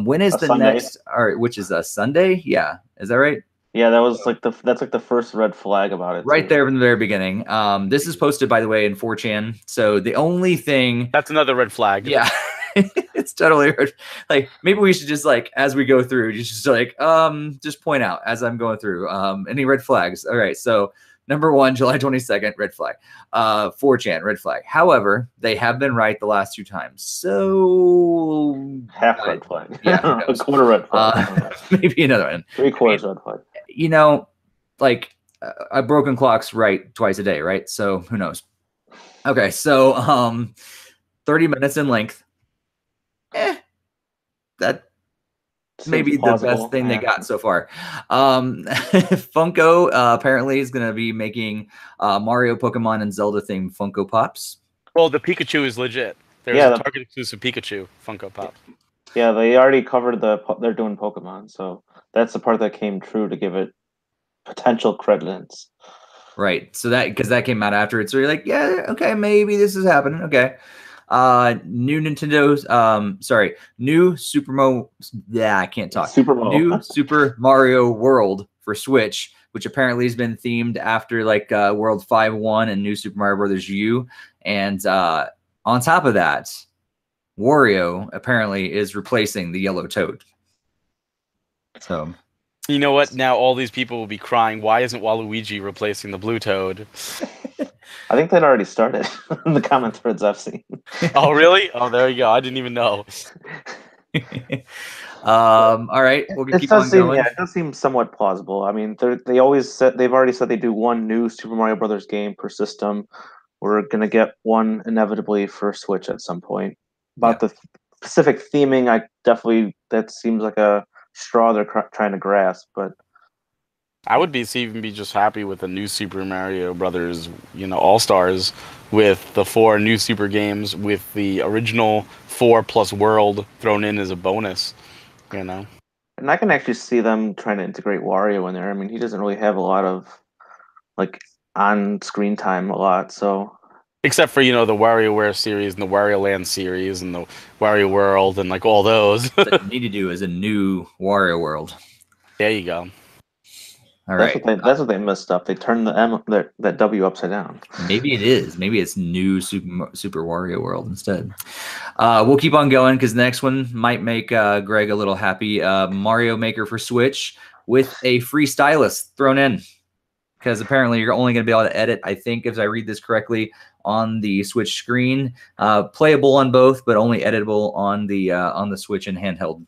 When is the Sunday. next? All right, which is a Sunday? Yeah, is that right? Yeah, that's like the first red flag about it. Right there from the very beginning. This is posted, by the way, in 4chan. So the only thing that's another red flag. Yeah, it's totally like maybe we should just like as we go through, just like just point out as I'm going through any red flags. All right, so number 1, July 22nd, red flag. 4chan, red flag. However, they have been right the last 2 times. So half red flag. Yeah, a quarter red flag. Maybe another one. 3/4 red flag. Like a broken clock's right twice a day, right? So who knows? Okay, so 30 minutes in length. That may be the best thing they got so far. Funko apparently is going to be making Mario, Pokemon, and Zelda themed Funko Pops. Well, the Pikachu is legit. There's a Target exclusive Pikachu Funko Pop. Yeah, they already covered they're doing Pokemon, so that's the part that came true to give it potential credence. Right. So because that came out after it. So you're like, yeah, okay, maybe this is happening. Okay. New Nintendo's new I can't talk. New Super Mario World for Switch, which apparently has been themed after like World 5-1 and New Super Mario Brothers U. And on top of that, Wario apparently is replacing the yellow toad. So you know what? Now all these people will be crying. Why isn't Waluigi replacing the blue toad? I think that already started in the comment threads I've seen. Oh, really? Oh, there you go. I didn't even know. All right, we'll keep on going. Yeah, it does seem somewhat plausible. I mean, they've already said they do one new Super Mario Brothers game per system. We're gonna get one inevitably for Switch at some point. About the specific theming, that seems like a straw they're trying to grasp, but I would even be just happy with a new Super Mario Brothers, All Stars, with the 4 new Super games, with the original 4 plus World thrown in as a bonus, And I can actually see them trying to integrate Wario in there. I mean, he doesn't really have a lot of like on-screen time a lot, so. Except for the WarioWare series and the Wario Land series and the Wario World and like all those. What you need to do is a new Wario World. There you go. All right. That's what they messed up. They turned that W upside down. Maybe it is. Maybe it's new Super Wario World instead. We'll keep on going because the next one might make Greg a little happy. Mario Maker for Switch with a free stylus thrown in. Because apparently you're only going to be able to edit, I think, if I read this correctly, on the Switch screen. Playable on both, but only editable on the Switch and handheld.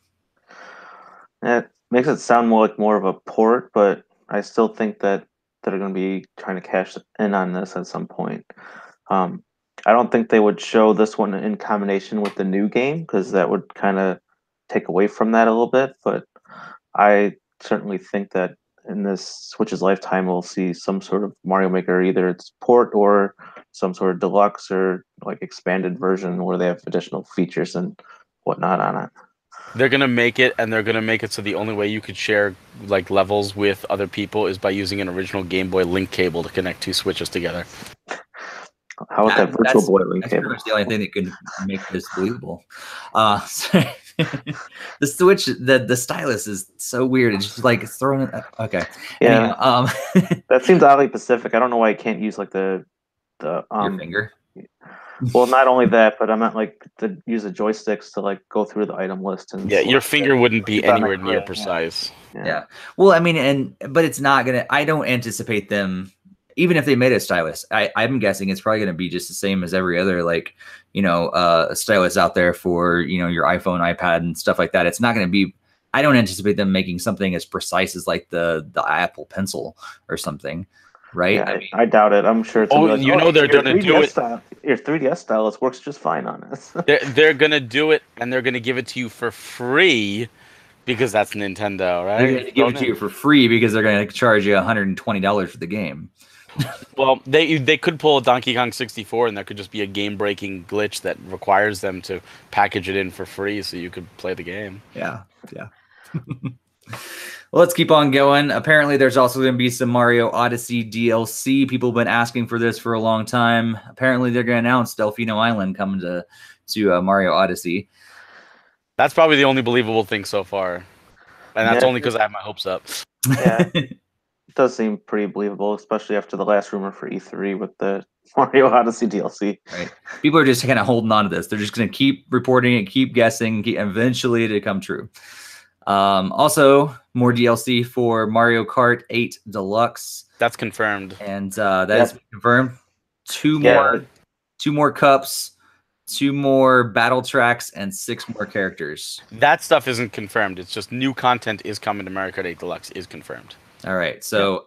It makes it sound more of a port, but I still think that they're going to be trying to cash in on this at some point. I don't think they would show this one in combination with the new game because that would kind of take away from that a little bit. But I certainly think that in this Switch's lifetime, we'll see some sort of Mario Maker, either it's port or some sort of deluxe or like expanded version where they have additional features and whatnot on it. They're gonna make it, and they're gonna make it so the only way you could share like levels with other people is by using an original Game Boy link cable to connect 2 Switches together. How about that Virtual Boy link cable? That's the only thing that could make this believable. The Switch, the stylus is so weird. It's just like throwing it. Okay. Yeah. Anyway, that seems oddly specific. I don't know why I can't use like the your finger. Well, not only that, but I meant like to use the joysticks to like go through the item list and. Yeah, your finger wouldn't be anywhere near precise. Yeah. Well, I mean, but it's not gonna. I don't anticipate them. Even if they made a stylus, I'm guessing it's probably going to be just the same as every other, like, stylus out there for, your iPhone, iPad, and stuff like that. It's not going to be. I don't anticipate them making something as precise as like the Apple Pencil or something, right? Yeah, I doubt it. I'm sure. It's they're going to do it. Your 3DS stylus works just fine on this. They're going to do it, and they're going to give it to you for free. Because that's Nintendo, right? They're going to give it to you for free because they're going to charge you $120 for the game. Well, they could pull a Donkey Kong 64, and there could just be a game-breaking glitch that requires them to package it in for free so you could play the game. Yeah. Well, let's keep on going. Apparently, there's also going to be some Mario Odyssey DLC. People have been asking for this for a long time. Apparently, they're going to announce Delfino Island coming to Mario Odyssey. That's probably the only believable thing so far. And that's only because I have my hopes up. Yeah. It does seem pretty believable, especially after the last rumor for E3 with the Mario Odyssey DLC. Right. People are just kind of holding on to this. They're just going to keep reporting it, keep guessing, eventually it'll come true. Also, more DLC for Mario Kart 8 Deluxe. That's confirmed. And that is confirmed. Two more cups, 2 more battle tracks, and 6 more characters. That stuff isn't confirmed. It's just new content is coming to Mario Kart 8 Deluxe is confirmed. All right. So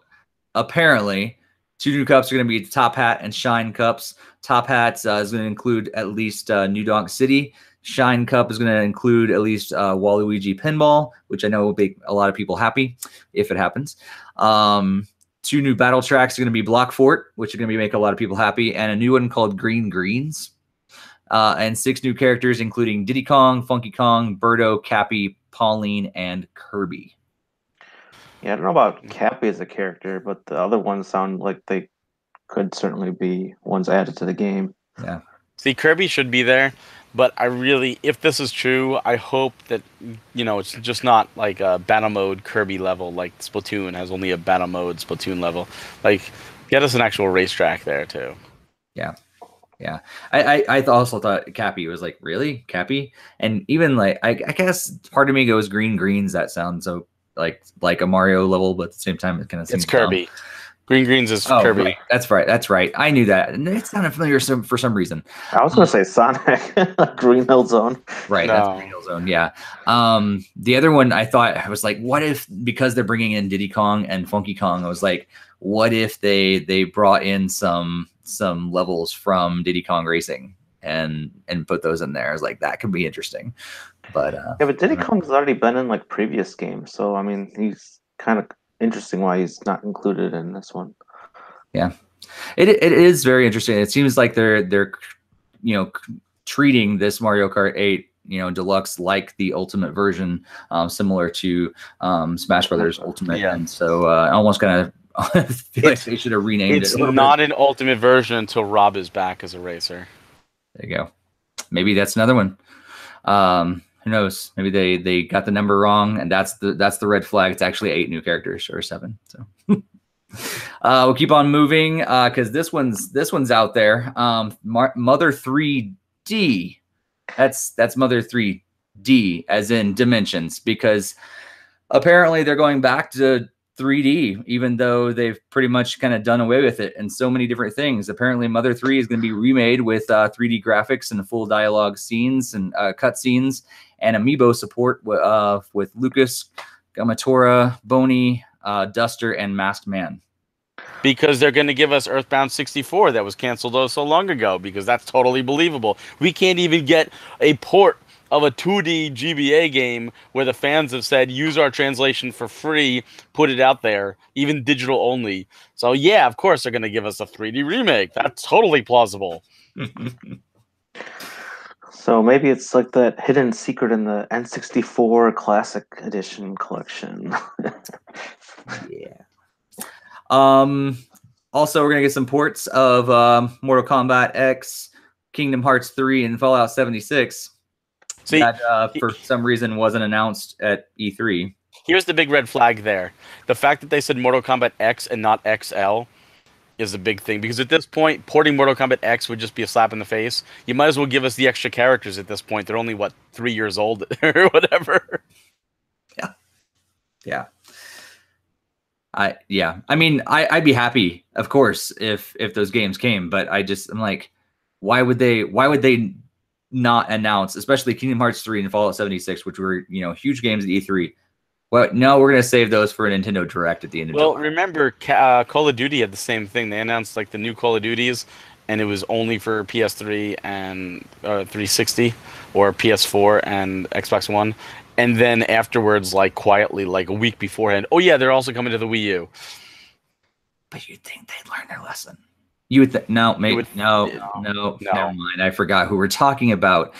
apparently 2 new cups are going to be Top Hat and Shine Cups. Top Hat is going to include at least New Donk City. Shine Cup is going to include at least Waluigi Pinball, which I know will make a lot of people happy if it happens. 2 new battle tracks are going to be Block Fort, which are going to make a lot of people happy, and a new one called Green Greens. And 6 new characters, including Diddy Kong, Funky Kong, Birdo, Cappy, Pauline, and Kirby. Yeah, I don't know about Cappy as a character, but the other ones sound like they could certainly be ones added to the game. Yeah. See, Kirby should be there, but I really, if this is true, I hope that, it's just not like a battle mode Kirby level, like Splatoon has only a battle mode Splatoon level. Like, get us an actual racetrack there, too. Yeah. Yeah. I also thought Cappy was like, really? Cappy? And even like, I guess part of me goes green greens. That sounds so like a Mario level, but at the same time, it kind of seems It's Kirby. dumb. Green Greens is Oh, Kirby. right. That's right. That's right. I knew that. And it sounded familiar for some reason. I was going to say Sonic, Green Hill Zone. Right. That's Green Hill Zone. Yeah. The other one I thought, I was like, what if, because they're bringing in Diddy Kong and Funky Kong, I was like, what if they brought in some levels from Diddy Kong Racing and put those in there? I was like, that could be interesting. But yeah, but Diddy Kong's already been in like previous games, so I mean, he's kind of interesting why he's not included in this one. Yeah, it is very interesting. It seems like they're treating this Mario Kart 8 Deluxe like the ultimate version, similar to Smash Brothers Ultimate. Yeah. And so I almost kind of feel like they should have renamed it. It's not an ultimate version until Rob is back as a racer. There you go. Maybe that's another one. Who knows? Maybe they got the number wrong, and that's the red flag. It's actually 8 new characters or 7. So we'll keep on moving because this one's out there. Mother 3D. That's Mother 3D as in dimensions, because apparently they're going back to 3D, even though they've pretty much kind of done away with it and so many different things. Apparently Mother 3 is going to be remade with 3D graphics and full dialogue scenes and cut scenes and amiibo support with Lucas, Gamatora, Boney, Duster, and Masked Man. Because they're going to give us Earthbound 64 that was canceled so long ago, because that's totally believable. We can't even get a port of a 2D GBA game where the fans have said, use our translation for free, put it out there, even digital only. So yeah, of course they're going to give us a 3D remake. That's totally plausible. So maybe it's like that hidden secret in the N64 Classic Edition collection. Yeah. Also, we're gonna get some ports of Mortal Kombat X, Kingdom Hearts 3, and Fallout 76. See, that for some reason wasn't announced at E3. Here's the big red flag there. The fact that they said Mortal Kombat X and not XL is a big thing, because at this point, porting Mortal Kombat X would just be a slap in the face. You might as well give us the extra characters at this point. They're only, 3 years old or whatever. Yeah. Yeah. I mean, I'd be happy, of course, if those games came, but I'm like, why would they not announce, especially Kingdom Hearts 3 and Fallout 76, which were, huge games at E3. Well, no, we're going to save those for a Nintendo Direct at the end of July. Well, remember, Call of Duty had the same thing. They announced like the new Call of Duties, and it was only for PS3 and 360 or PS4 and Xbox One. And then afterwards, like quietly, like a week beforehand, oh yeah, they're also coming to the Wii U. But you'd think they'd learn their lesson. You would think, no, maybe, no, never mind. I forgot who we're talking about.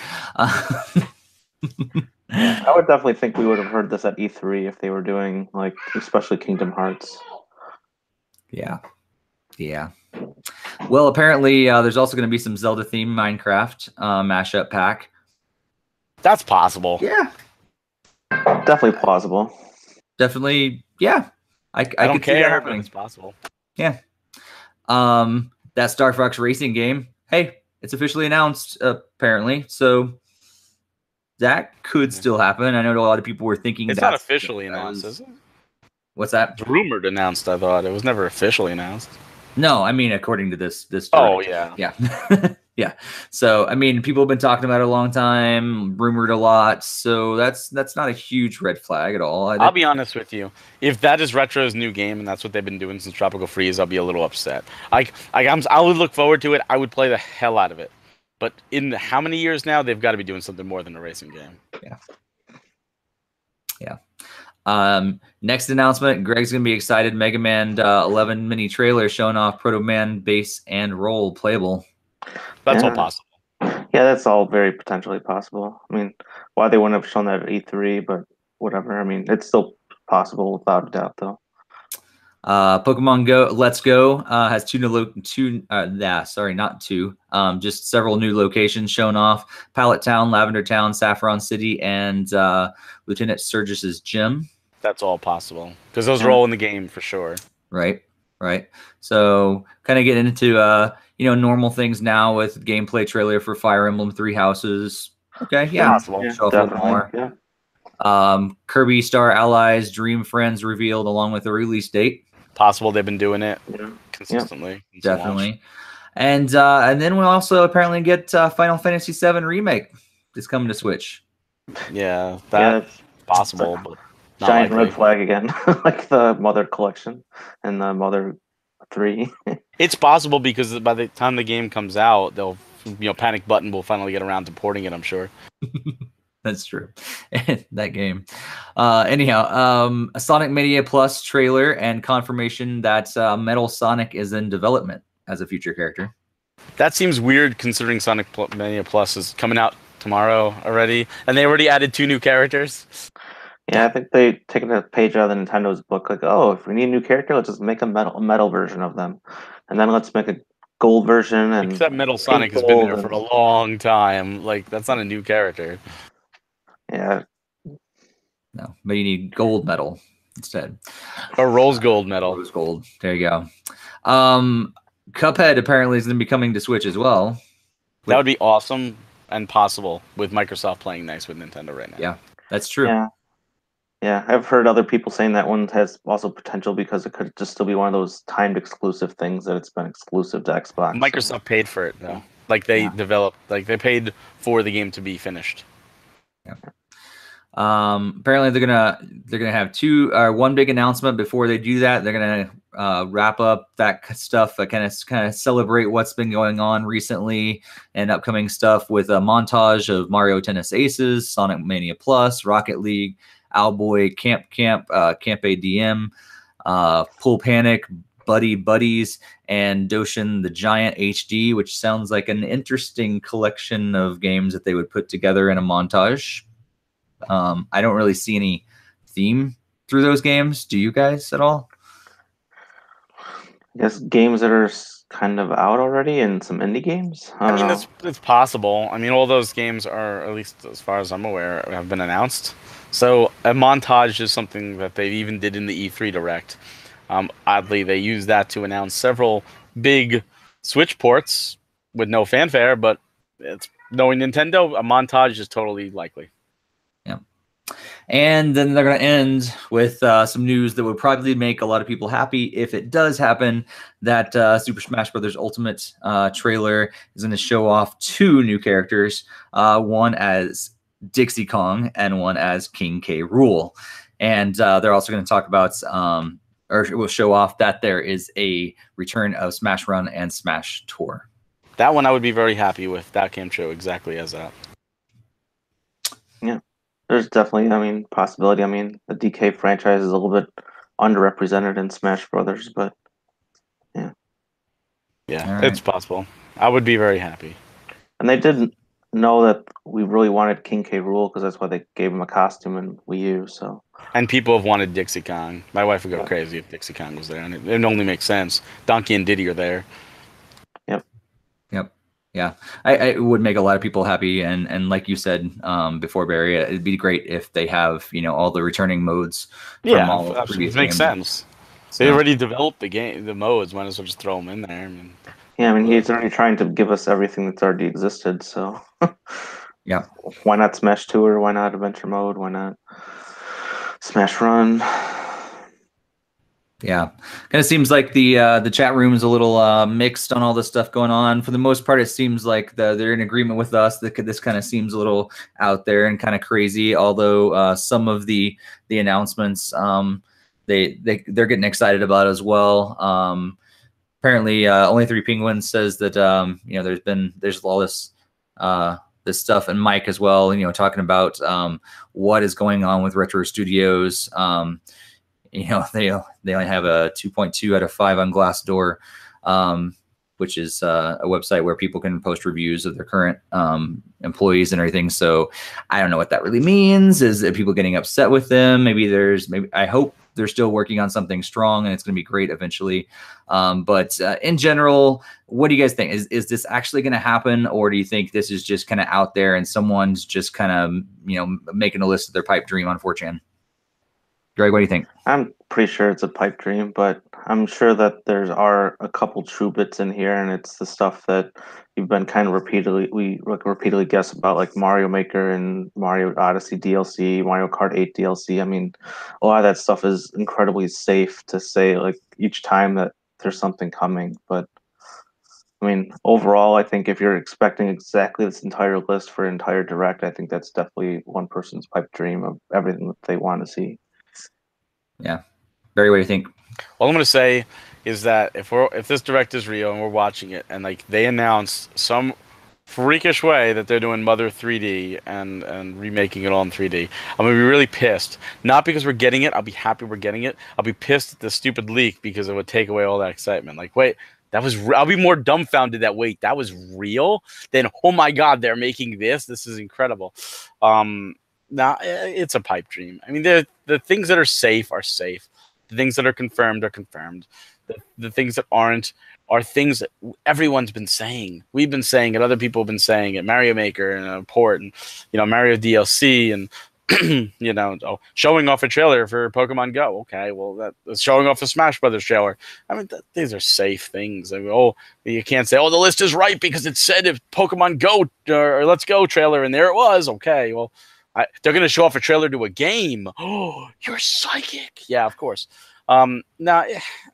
I would definitely think we would have heard this at E3 if they were doing, like, especially Kingdom Hearts. Yeah. Yeah. Well, apparently there's also going to be some Zelda-themed Minecraft mashup pack. That's possible. Yeah. Definitely plausible. Definitely, yeah. I don't care, but it's possible. Yeah. That Star Fox Racing game, hey, it's officially announced, apparently. So that could still happen. I know a lot of people were thinking it's not officially announced, is it? What's that? It's rumored announced, I thought. It was never officially announced. No, I mean, according to this. Oh, yeah. Yeah. Yeah. So, I mean, people have been talking about it a long time, rumored a lot. So that's not a huge red flag at all. I'll be honest with you. If that is Retro's new game and that's what they've been doing since Tropical Freeze, I'll be a little upset. I would look forward to it. I would play the hell out of it. But in how many years now, they've got to be doing something more than a racing game. Yeah. Yeah. Next announcement, Greg's going to be excited. Mega Man 11 mini trailer showing off Proto Man bass and roll playable. That's all possible. Yeah, that's all very potentially possible. I mean, why they wouldn't have shown that at E3, but whatever. I mean, it's still possible without a doubt, though. Pokemon Go Let's Go has just several new locations shown off: Pallet Town, Lavender Town, Saffron City, and Lieutenant Surgis's gym. That's all possible because those are all in the game for sure. Right. So kind of getting into normal things now with gameplay trailer for Fire Emblem Three Houses. Okay, yeah, possible. Show off a little more. Yeah. Kirby Star Allies Dream Friends revealed along with the release date. Possible they've been doing it consistently. Definitely. And then we'll also apparently get Final Fantasy VII Remake is coming to Switch. Yeah, that's possible. But not giant likely. red flag again, like the Mother Collection and the Mother 3. It's possible because by the time the game comes out, they'll Panic Button will finally get around to porting it, I'm sure. That's true. That game. Anyhow, a Sonic Mania Plus trailer and confirmation that Metal Sonic is in development as a future character. That seems weird considering Sonic Mania Plus is coming out tomorrow already, and they already added 2 new characters. Yeah, I think they taken a page out of Nintendo's book. Like, oh, if we need a new character, let's just make a metal version of them, and then let's make a gold version. And except Metal Sonic has been there for a long time. Like, that's not a new character. Yeah. No, but you need gold metal instead. Or Rose Gold metal. Rose Gold. There you go. Cuphead apparently is going to be coming to Switch as well. That would be awesome and possible with Microsoft playing nice with Nintendo right now. Yeah, that's true. Yeah, I've heard other people saying that one has also potential because it could just still be one of those timed exclusive things that it's been exclusive to Xbox. Microsoft paid for it though. Like they developed, like they paid for the game to be finished. Yeah. Apparently they're gonna have one big announcement before they do that. They're gonna wrap up that stuff, kind of celebrate what's been going on recently and upcoming stuff with a montage of Mario Tennis Aces, Sonic Mania Plus, Rocket League, Owlboy Camp ADM, Pool Panic, Buddies, and Doshin the Giant HD, which sounds like an interesting collection of games that they would put together in a montage. I don't really see any theme through those games. Do you guys at all? I guess games that are kind of out already and some indie games. I mean, it's possible. I mean, all those games are, at least as far as I'm aware, have been announced. So a montage is something that they even did in the E3 Direct. Oddly, they used that to announce several big Switch ports with no fanfare, but it's knowing Nintendo, a montage is totally likely. Yeah. And then they're going to end with some news that would probably make a lot of people happy if it does happen. That Super Smash Bros. Ultimate trailer is going to show off 2 new characters, one as Dixie Kong and one as King K. Rool. And they're also going to talk about, or it will show off that there is a return of Smash Run and Smash Tour. That one I would be very happy with. That came true exactly as that. Yeah. There's definitely, possibility. The DK franchise is a little bit underrepresented in Smash Brothers, but yeah. Yeah, right. It's possible. I would be very happy. And they didn't know that we really wanted King K. Rool because that's why they gave him a costume in Wii U. So. And people have wanted Dixie Kong. My wife would go crazy if Dixie Kong was there, and it only makes sense. Donkey and Diddy are there. Yep. Yeah, it would make a lot of people happy, and like you said before, Barry, it'd be great if they have all the returning modes. Yeah, all absolutely. It makes sense. So they already developed the modes. Might as well just throw them in there. He's already trying to give us everything that's already existed. So yeah, why not Smash Tour? Why not Adventure Mode? Why not Smash Run? Yeah, kind of seems like the chat room is a little mixed on all this stuff going on. For the most part, it seems like they're in agreement with us. This kind of seems a little out there and kind of crazy. Although some of the announcements they're getting excited about as well. Apparently, Only 3 Penguins says that there's all this this stuff, and Mike as well. Talking about what is going on with Retro Studios. They only have a 2.2 out of 5 on Glassdoor. which is a website where people can post reviews of their current employees and everything. So I don't know what that really means. Is it people getting upset with them? Maybe I hope they're still working on something strong and it's going to be great eventually. But in general, what do you guys think? Is this actually going to happen, or do you think this is just kind of out there and someone's just kind of, making a list of their pipe dream on 4chan? Greg, what do you think? I'm pretty sure it's a pipe dream, but I'm sure that there are a couple true bits in here, and it's the stuff that you've been kind of repeatedly guess about, like Mario Maker and Mario Odyssey DLC, Mario Kart 8 DLC. I mean, a lot of that stuff is incredibly safe to say, like, each time that there's something coming. But I mean, overall, I think if you're expecting exactly this entire list for an entire direct, I think that's definitely one person's pipe dream of everything that they want to see. Yeah. Barry, what do you think? All I'm going to say is that if this direct is real and we're watching it, and like they announce some freakish way that they're doing Mother 3D and remaking it all in 3D, I'm going to be really pissed. Not because we're getting it. I'll be happy we're getting it. I'll be pissed at the stupid leak because it would take away all that excitement. Like, wait, I'll be more dumbfounded that, wait, that was real? Then, oh my God, they're making this? This is incredible. Now, it's a pipe dream. I mean, the things that are safe are safe. The things that are confirmed are confirmed. The things that aren't are things that everyone's been saying. We've been saying it. Other people have been saying it. Mario Maker and Port and, Mario DLC and, showing off a trailer for Pokemon Go. Okay, well, that's showing off a Smash Brothers trailer. I mean, these are safe things. I mean, you can't say, the list is right because it said if Pokemon Go or Let's Go trailer, and there it was. Okay, well, they're going to show off a trailer to a game. Oh, you're psychic. Yeah, of course. Now,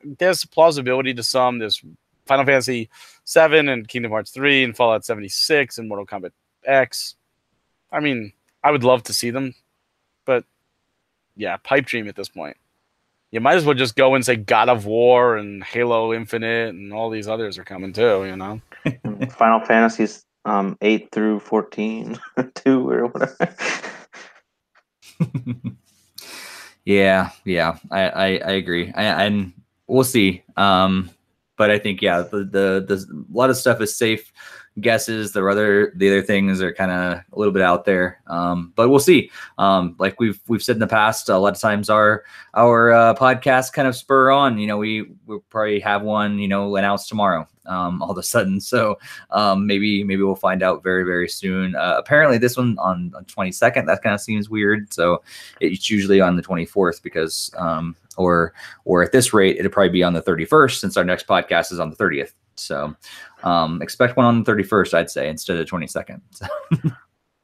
there's plausibility to some. There's Final Fantasy 7 and Kingdom Hearts 3 and Fallout 76 and Mortal Kombat X. I mean, I would love to see them. But, yeah, pipe dream at this point. You might as well just go and say God of War and Halo Infinite and all these others are coming too, Final Fantasies 8 through 14, 2 or whatever. Yeah, I agree. And we'll see. But I think, yeah, the a lot of stuff is safe guesses. The other things are kind of a little bit out there. But we'll see. Like we've said in the past, a lot of times our podcast kind of spur on. We'll probably have one announced tomorrow. All of a sudden, so maybe we'll find out very, very soon. Apparently, this one on 22nd. That kind of seems weird. So it's usually on the 24th because or at this rate, it'll probably be on the 31st since our next podcast is on the 30th. So expect one on the 31st, I'd say, instead of 22nd. So.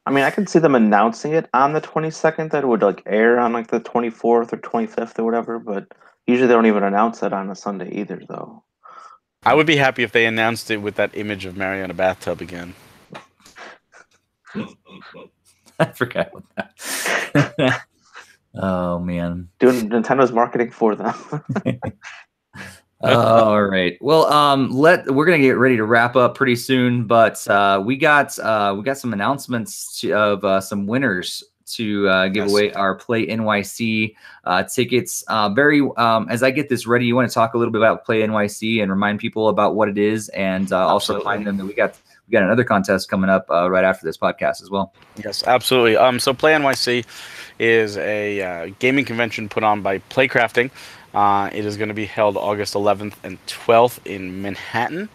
I mean, I could see them announcing it on the 22nd. That it would air on the 24th or 25th or whatever. But usually they don't even announce it on a Sunday either, though. I would be happy if they announced it with that image of Mario in a bathtub again. I forgot about that. Oh, man. Doing Nintendo's marketing for them. All right. Well, we're gonna get ready to wrap up pretty soon, but we got some announcements of some winners to give away our Play NYC tickets. Barry, as I get this ready, you want to talk a little bit about Play NYC and remind people about what it is, and also remind them that we got another contest coming up right after this podcast as well. Yes, absolutely. So Play NYC is a gaming convention put on by Playcrafting. It is going to be held August 11th and 12th in Manhattan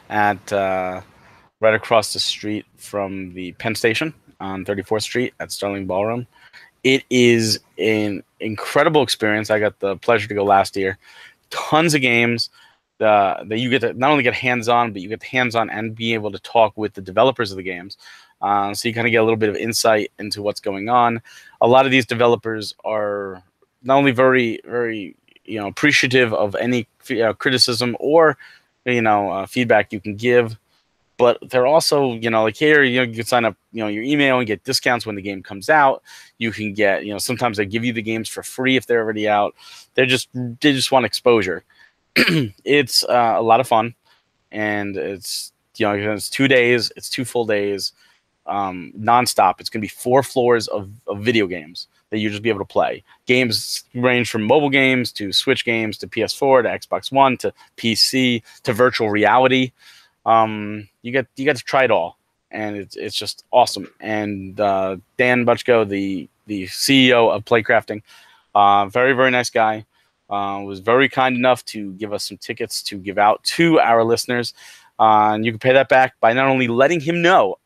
at right across the street from the Penn Station on 34th Street at Starling Ballroom. It is an incredible experience. I got the pleasure to go last year. Tons of games that you get to not only get hands-on, but you get hands-on and be able to talk with the developers of the games. So you kind of get a little bit of insight into what's going on. A lot of these developers are not only very, very appreciative of any criticism or feedback you can give, but they're also here you can sign up your email and get discounts when the game comes out. You can get sometimes they give you the games for free if they're already out. They just want exposure. It's a lot of fun, and it's it's 2 days. It's 2 full days. nonstop. It's going to be 4 floors of video games that you just be able to play. Games range from mobile games to Switch games to PS4 to Xbox One to PC to virtual reality. You get to try it all, and it's just awesome. And Dan Butchko, the CEO of Playcrafting, very, very nice guy, was very kind enough to give us some tickets to give out to our listeners. And you can pay that back by not only letting him know,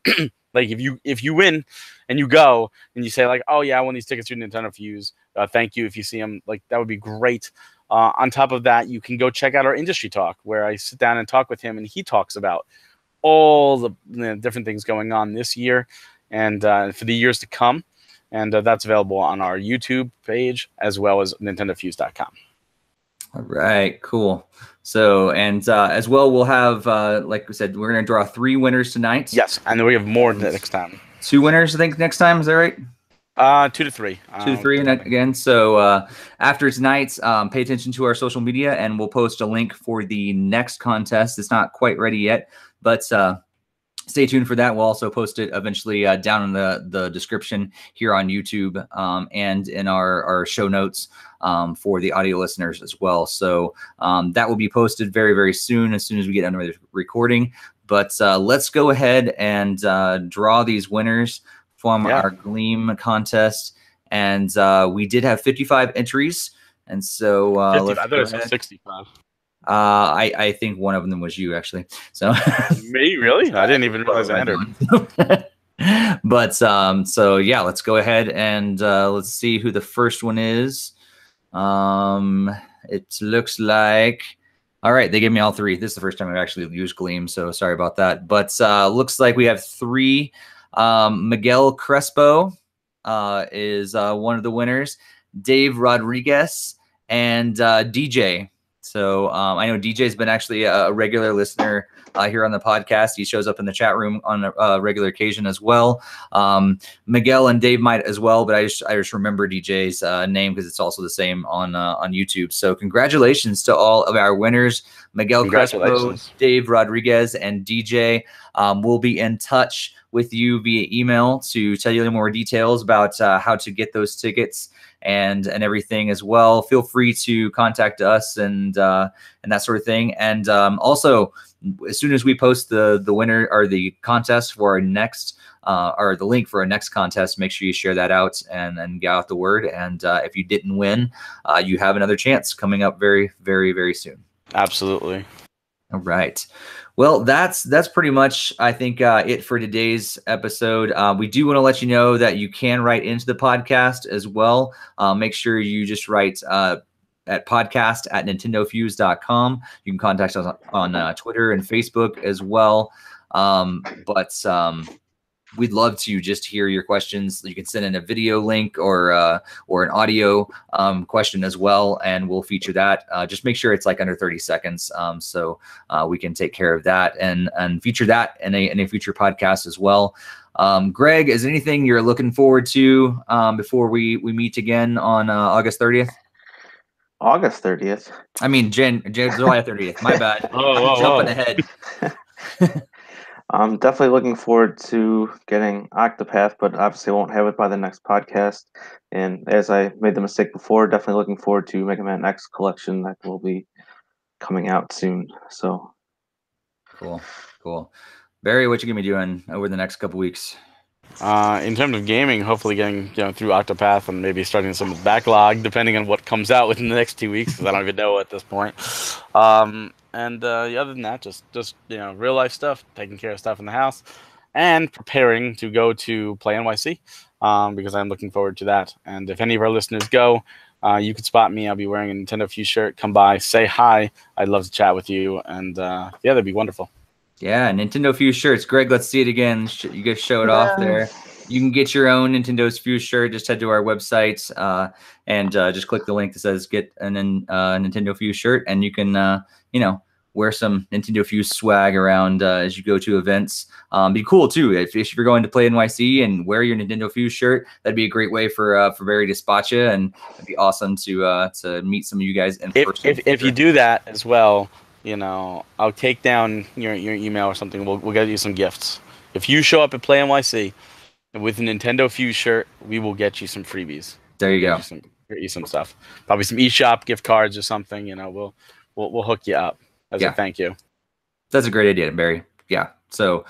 like if you win and you go and you say like, oh yeah, I won these tickets through NintendoFuse. Thank you. If you see him, like that would be great. On top of that, you can go check out our industry talk where I sit down and talk with him, and he talks about all the different things going on this year and for the years to come. And that's available on our YouTube page as well as NintendoFuse.com. All right, cool. So, and as well, we'll have, like we said, we're going to draw 3 winners tonight. Yes, and then we have more next time. 2 winners, I think, next time. Is that right? 2 to 3. 2 to 3, and again. So after tonight, pay attention to our social media, and we'll post a link for the next contest. It's not quite ready yet, but stay tuned for that. We'll also post it eventually down in the description here on YouTube and in our show notes for the audio listeners as well. So that will be posted very, very soon as we get under the recording. But let's go ahead and draw these winners from our Gleam contest. And we did have 55 entries. And so let's I thought it was 65. I think one of them was you, actually. So me, really? I didn't even realize I entered. But so yeah, let's go ahead and let's see who the first one is. It looks like, all right, they gave me all 3. This is the first time I've actually used Gleam, so sorry about that. But looks like we have 3. Miguel Crespo is one of the winners. Dave Rodriguez and DJ. So I know DJ's been actually a regular listener here on the podcast. He shows up in the chat room on a regular occasion as well. Miguel and Dave might as well, but I just remember DJ's name because it's also the same on YouTube. So congratulations to all of our winners, Miguel Crespo, Dave Rodriguez, and DJ. We'll be in touch with you via email to tell you more details about how to get those tickets and everything as well. Feel free to contact us and that sort of thing. And also, as soon as we post the winner or the contest for our next or the link for our next contest, make sure you share that out and get out the word. And if you didn't win, you have another chance coming up very, very, very soon. Absolutely. All right. Well, that's pretty much, I think, it for today's episode. We do want to let you know that you can write into the podcast as well. Make sure you just write at podcast@nintendofuse.com. You can contact us on Twitter and Facebook as well. But we'd love to just hear your questions. You can send in a video link or an audio question as well, and we'll feature that. Just make sure it's like under 30 seconds, so we can take care of that and feature that in a future podcast as well. Greg, is there anything you're looking forward to before we meet again on August 30th? August 30th? I mean, July 30th. My bad. Jumping ahead. I'm definitely looking forward to getting Octopath, but obviously I won't have it by the next podcast. And as I made the mistake before, definitely looking forward to Mega Man X collection that will be coming out soon. So cool. Barry, what you gonna be doing over the next couple weeks? In terms of gaming, hopefully getting through Octopath and maybe starting some backlog, depending on what comes out within the next 2 weeks, because I don't even know at this point. And other than that, just real life stuff, taking care of stuff in the house, and preparing to go to Play NYC because I'm looking forward to that. And if any of our listeners go, you can spot me. I'll be wearing a NintendoFuse shirt. Come by, say hi. I'd love to chat with you, and that'd be wonderful. Yeah, NintendoFuse shirts. Greg, let's see it again. You guys show it off there. You can get your own NintendoFuse shirt. Just head to our website and just click the link that says "Get a NintendoFuse shirt," and you can, wear some NintendoFuse swag around as you go to events. Be cool too if you're going to Play NYC and wear your NintendoFuse shirt. That'd be a great way for Barry to spot you, and it'd be awesome to meet some of you guys in person. If you do that as well. I'll take down your email or something. We'll get you some gifts. If you show up at Play NYC with a NintendoFuse shirt, we will get you some freebies. There you go. Get you some stuff. Probably some eShop gift cards or something. You know, we'll hook you up as a thank you. That's a great idea, Barry. Yeah. So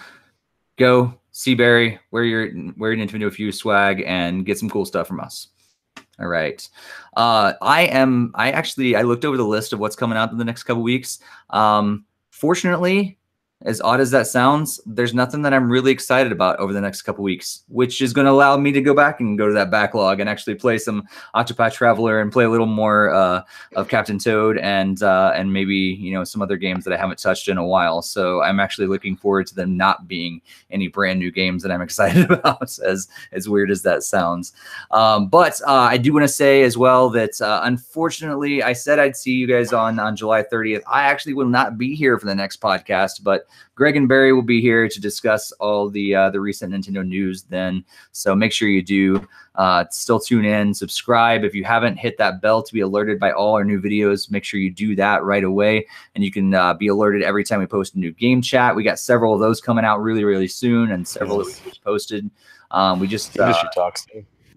go see Barry, wear your NintendoFuse swag, and get some cool stuff from us. All right. I looked over the list of what's coming out in the next couple weeks. Fortunately, as odd as that sounds, there's nothing that I'm really excited about over the next couple weeks, which is going to allow me to go back and go to that backlog and actually play some Octopath Traveler and play a little more of Captain Toad and maybe, you know, some other games that I haven't touched in a while. So I'm actually looking forward to them not being any brand new games that I'm excited about, as weird as that sounds. But I do want to say as well that unfortunately, I said I'd see you guys on July 30th. I actually will not be here for the next podcast, but Greg and Barry will be here to discuss all the recent Nintendo news then. So make sure you do still tune in, subscribe. If you haven't hit that bell to be alerted by all our new videos, make sure you do that right away. And you can be alerted every time we post a new game chat. We got several of those coming out really, really soon, and several that we just posted. We just industry talks.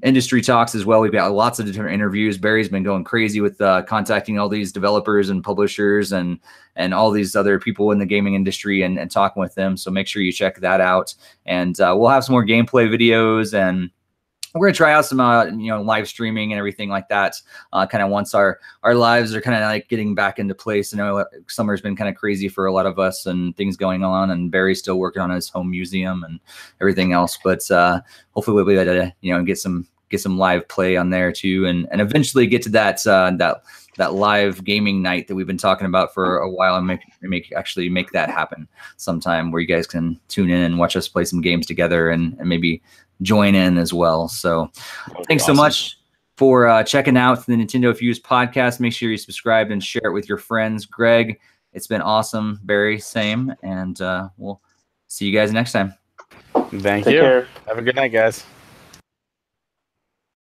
Industry talks as well. We've got lots of different interviews. Barry's been going crazy with contacting all these developers and publishers and all these other people in the gaming industry and talking with them. So make sure you check that out. And we'll have some more gameplay videos, and we're going to try out some live streaming and everything like that kind of once our lives are kind of like getting back into place. I know summer's been kind of crazy for a lot of us and things going on, and Barry's still working on his home museum and everything else. But hopefully we'll be able to get some live play on there too, and eventually get to that live gaming night that we've been talking about for a while, and actually make that happen sometime, where you guys can tune in and watch us play some games together and maybe join in as well. So thanks so much for checking out the NintendoFuse podcast. Make sure you subscribe and share it with your friends. Greg, it's been awesome. Barry, same. And we'll see you guys next time. Thank you. Take care. Have a good night, guys.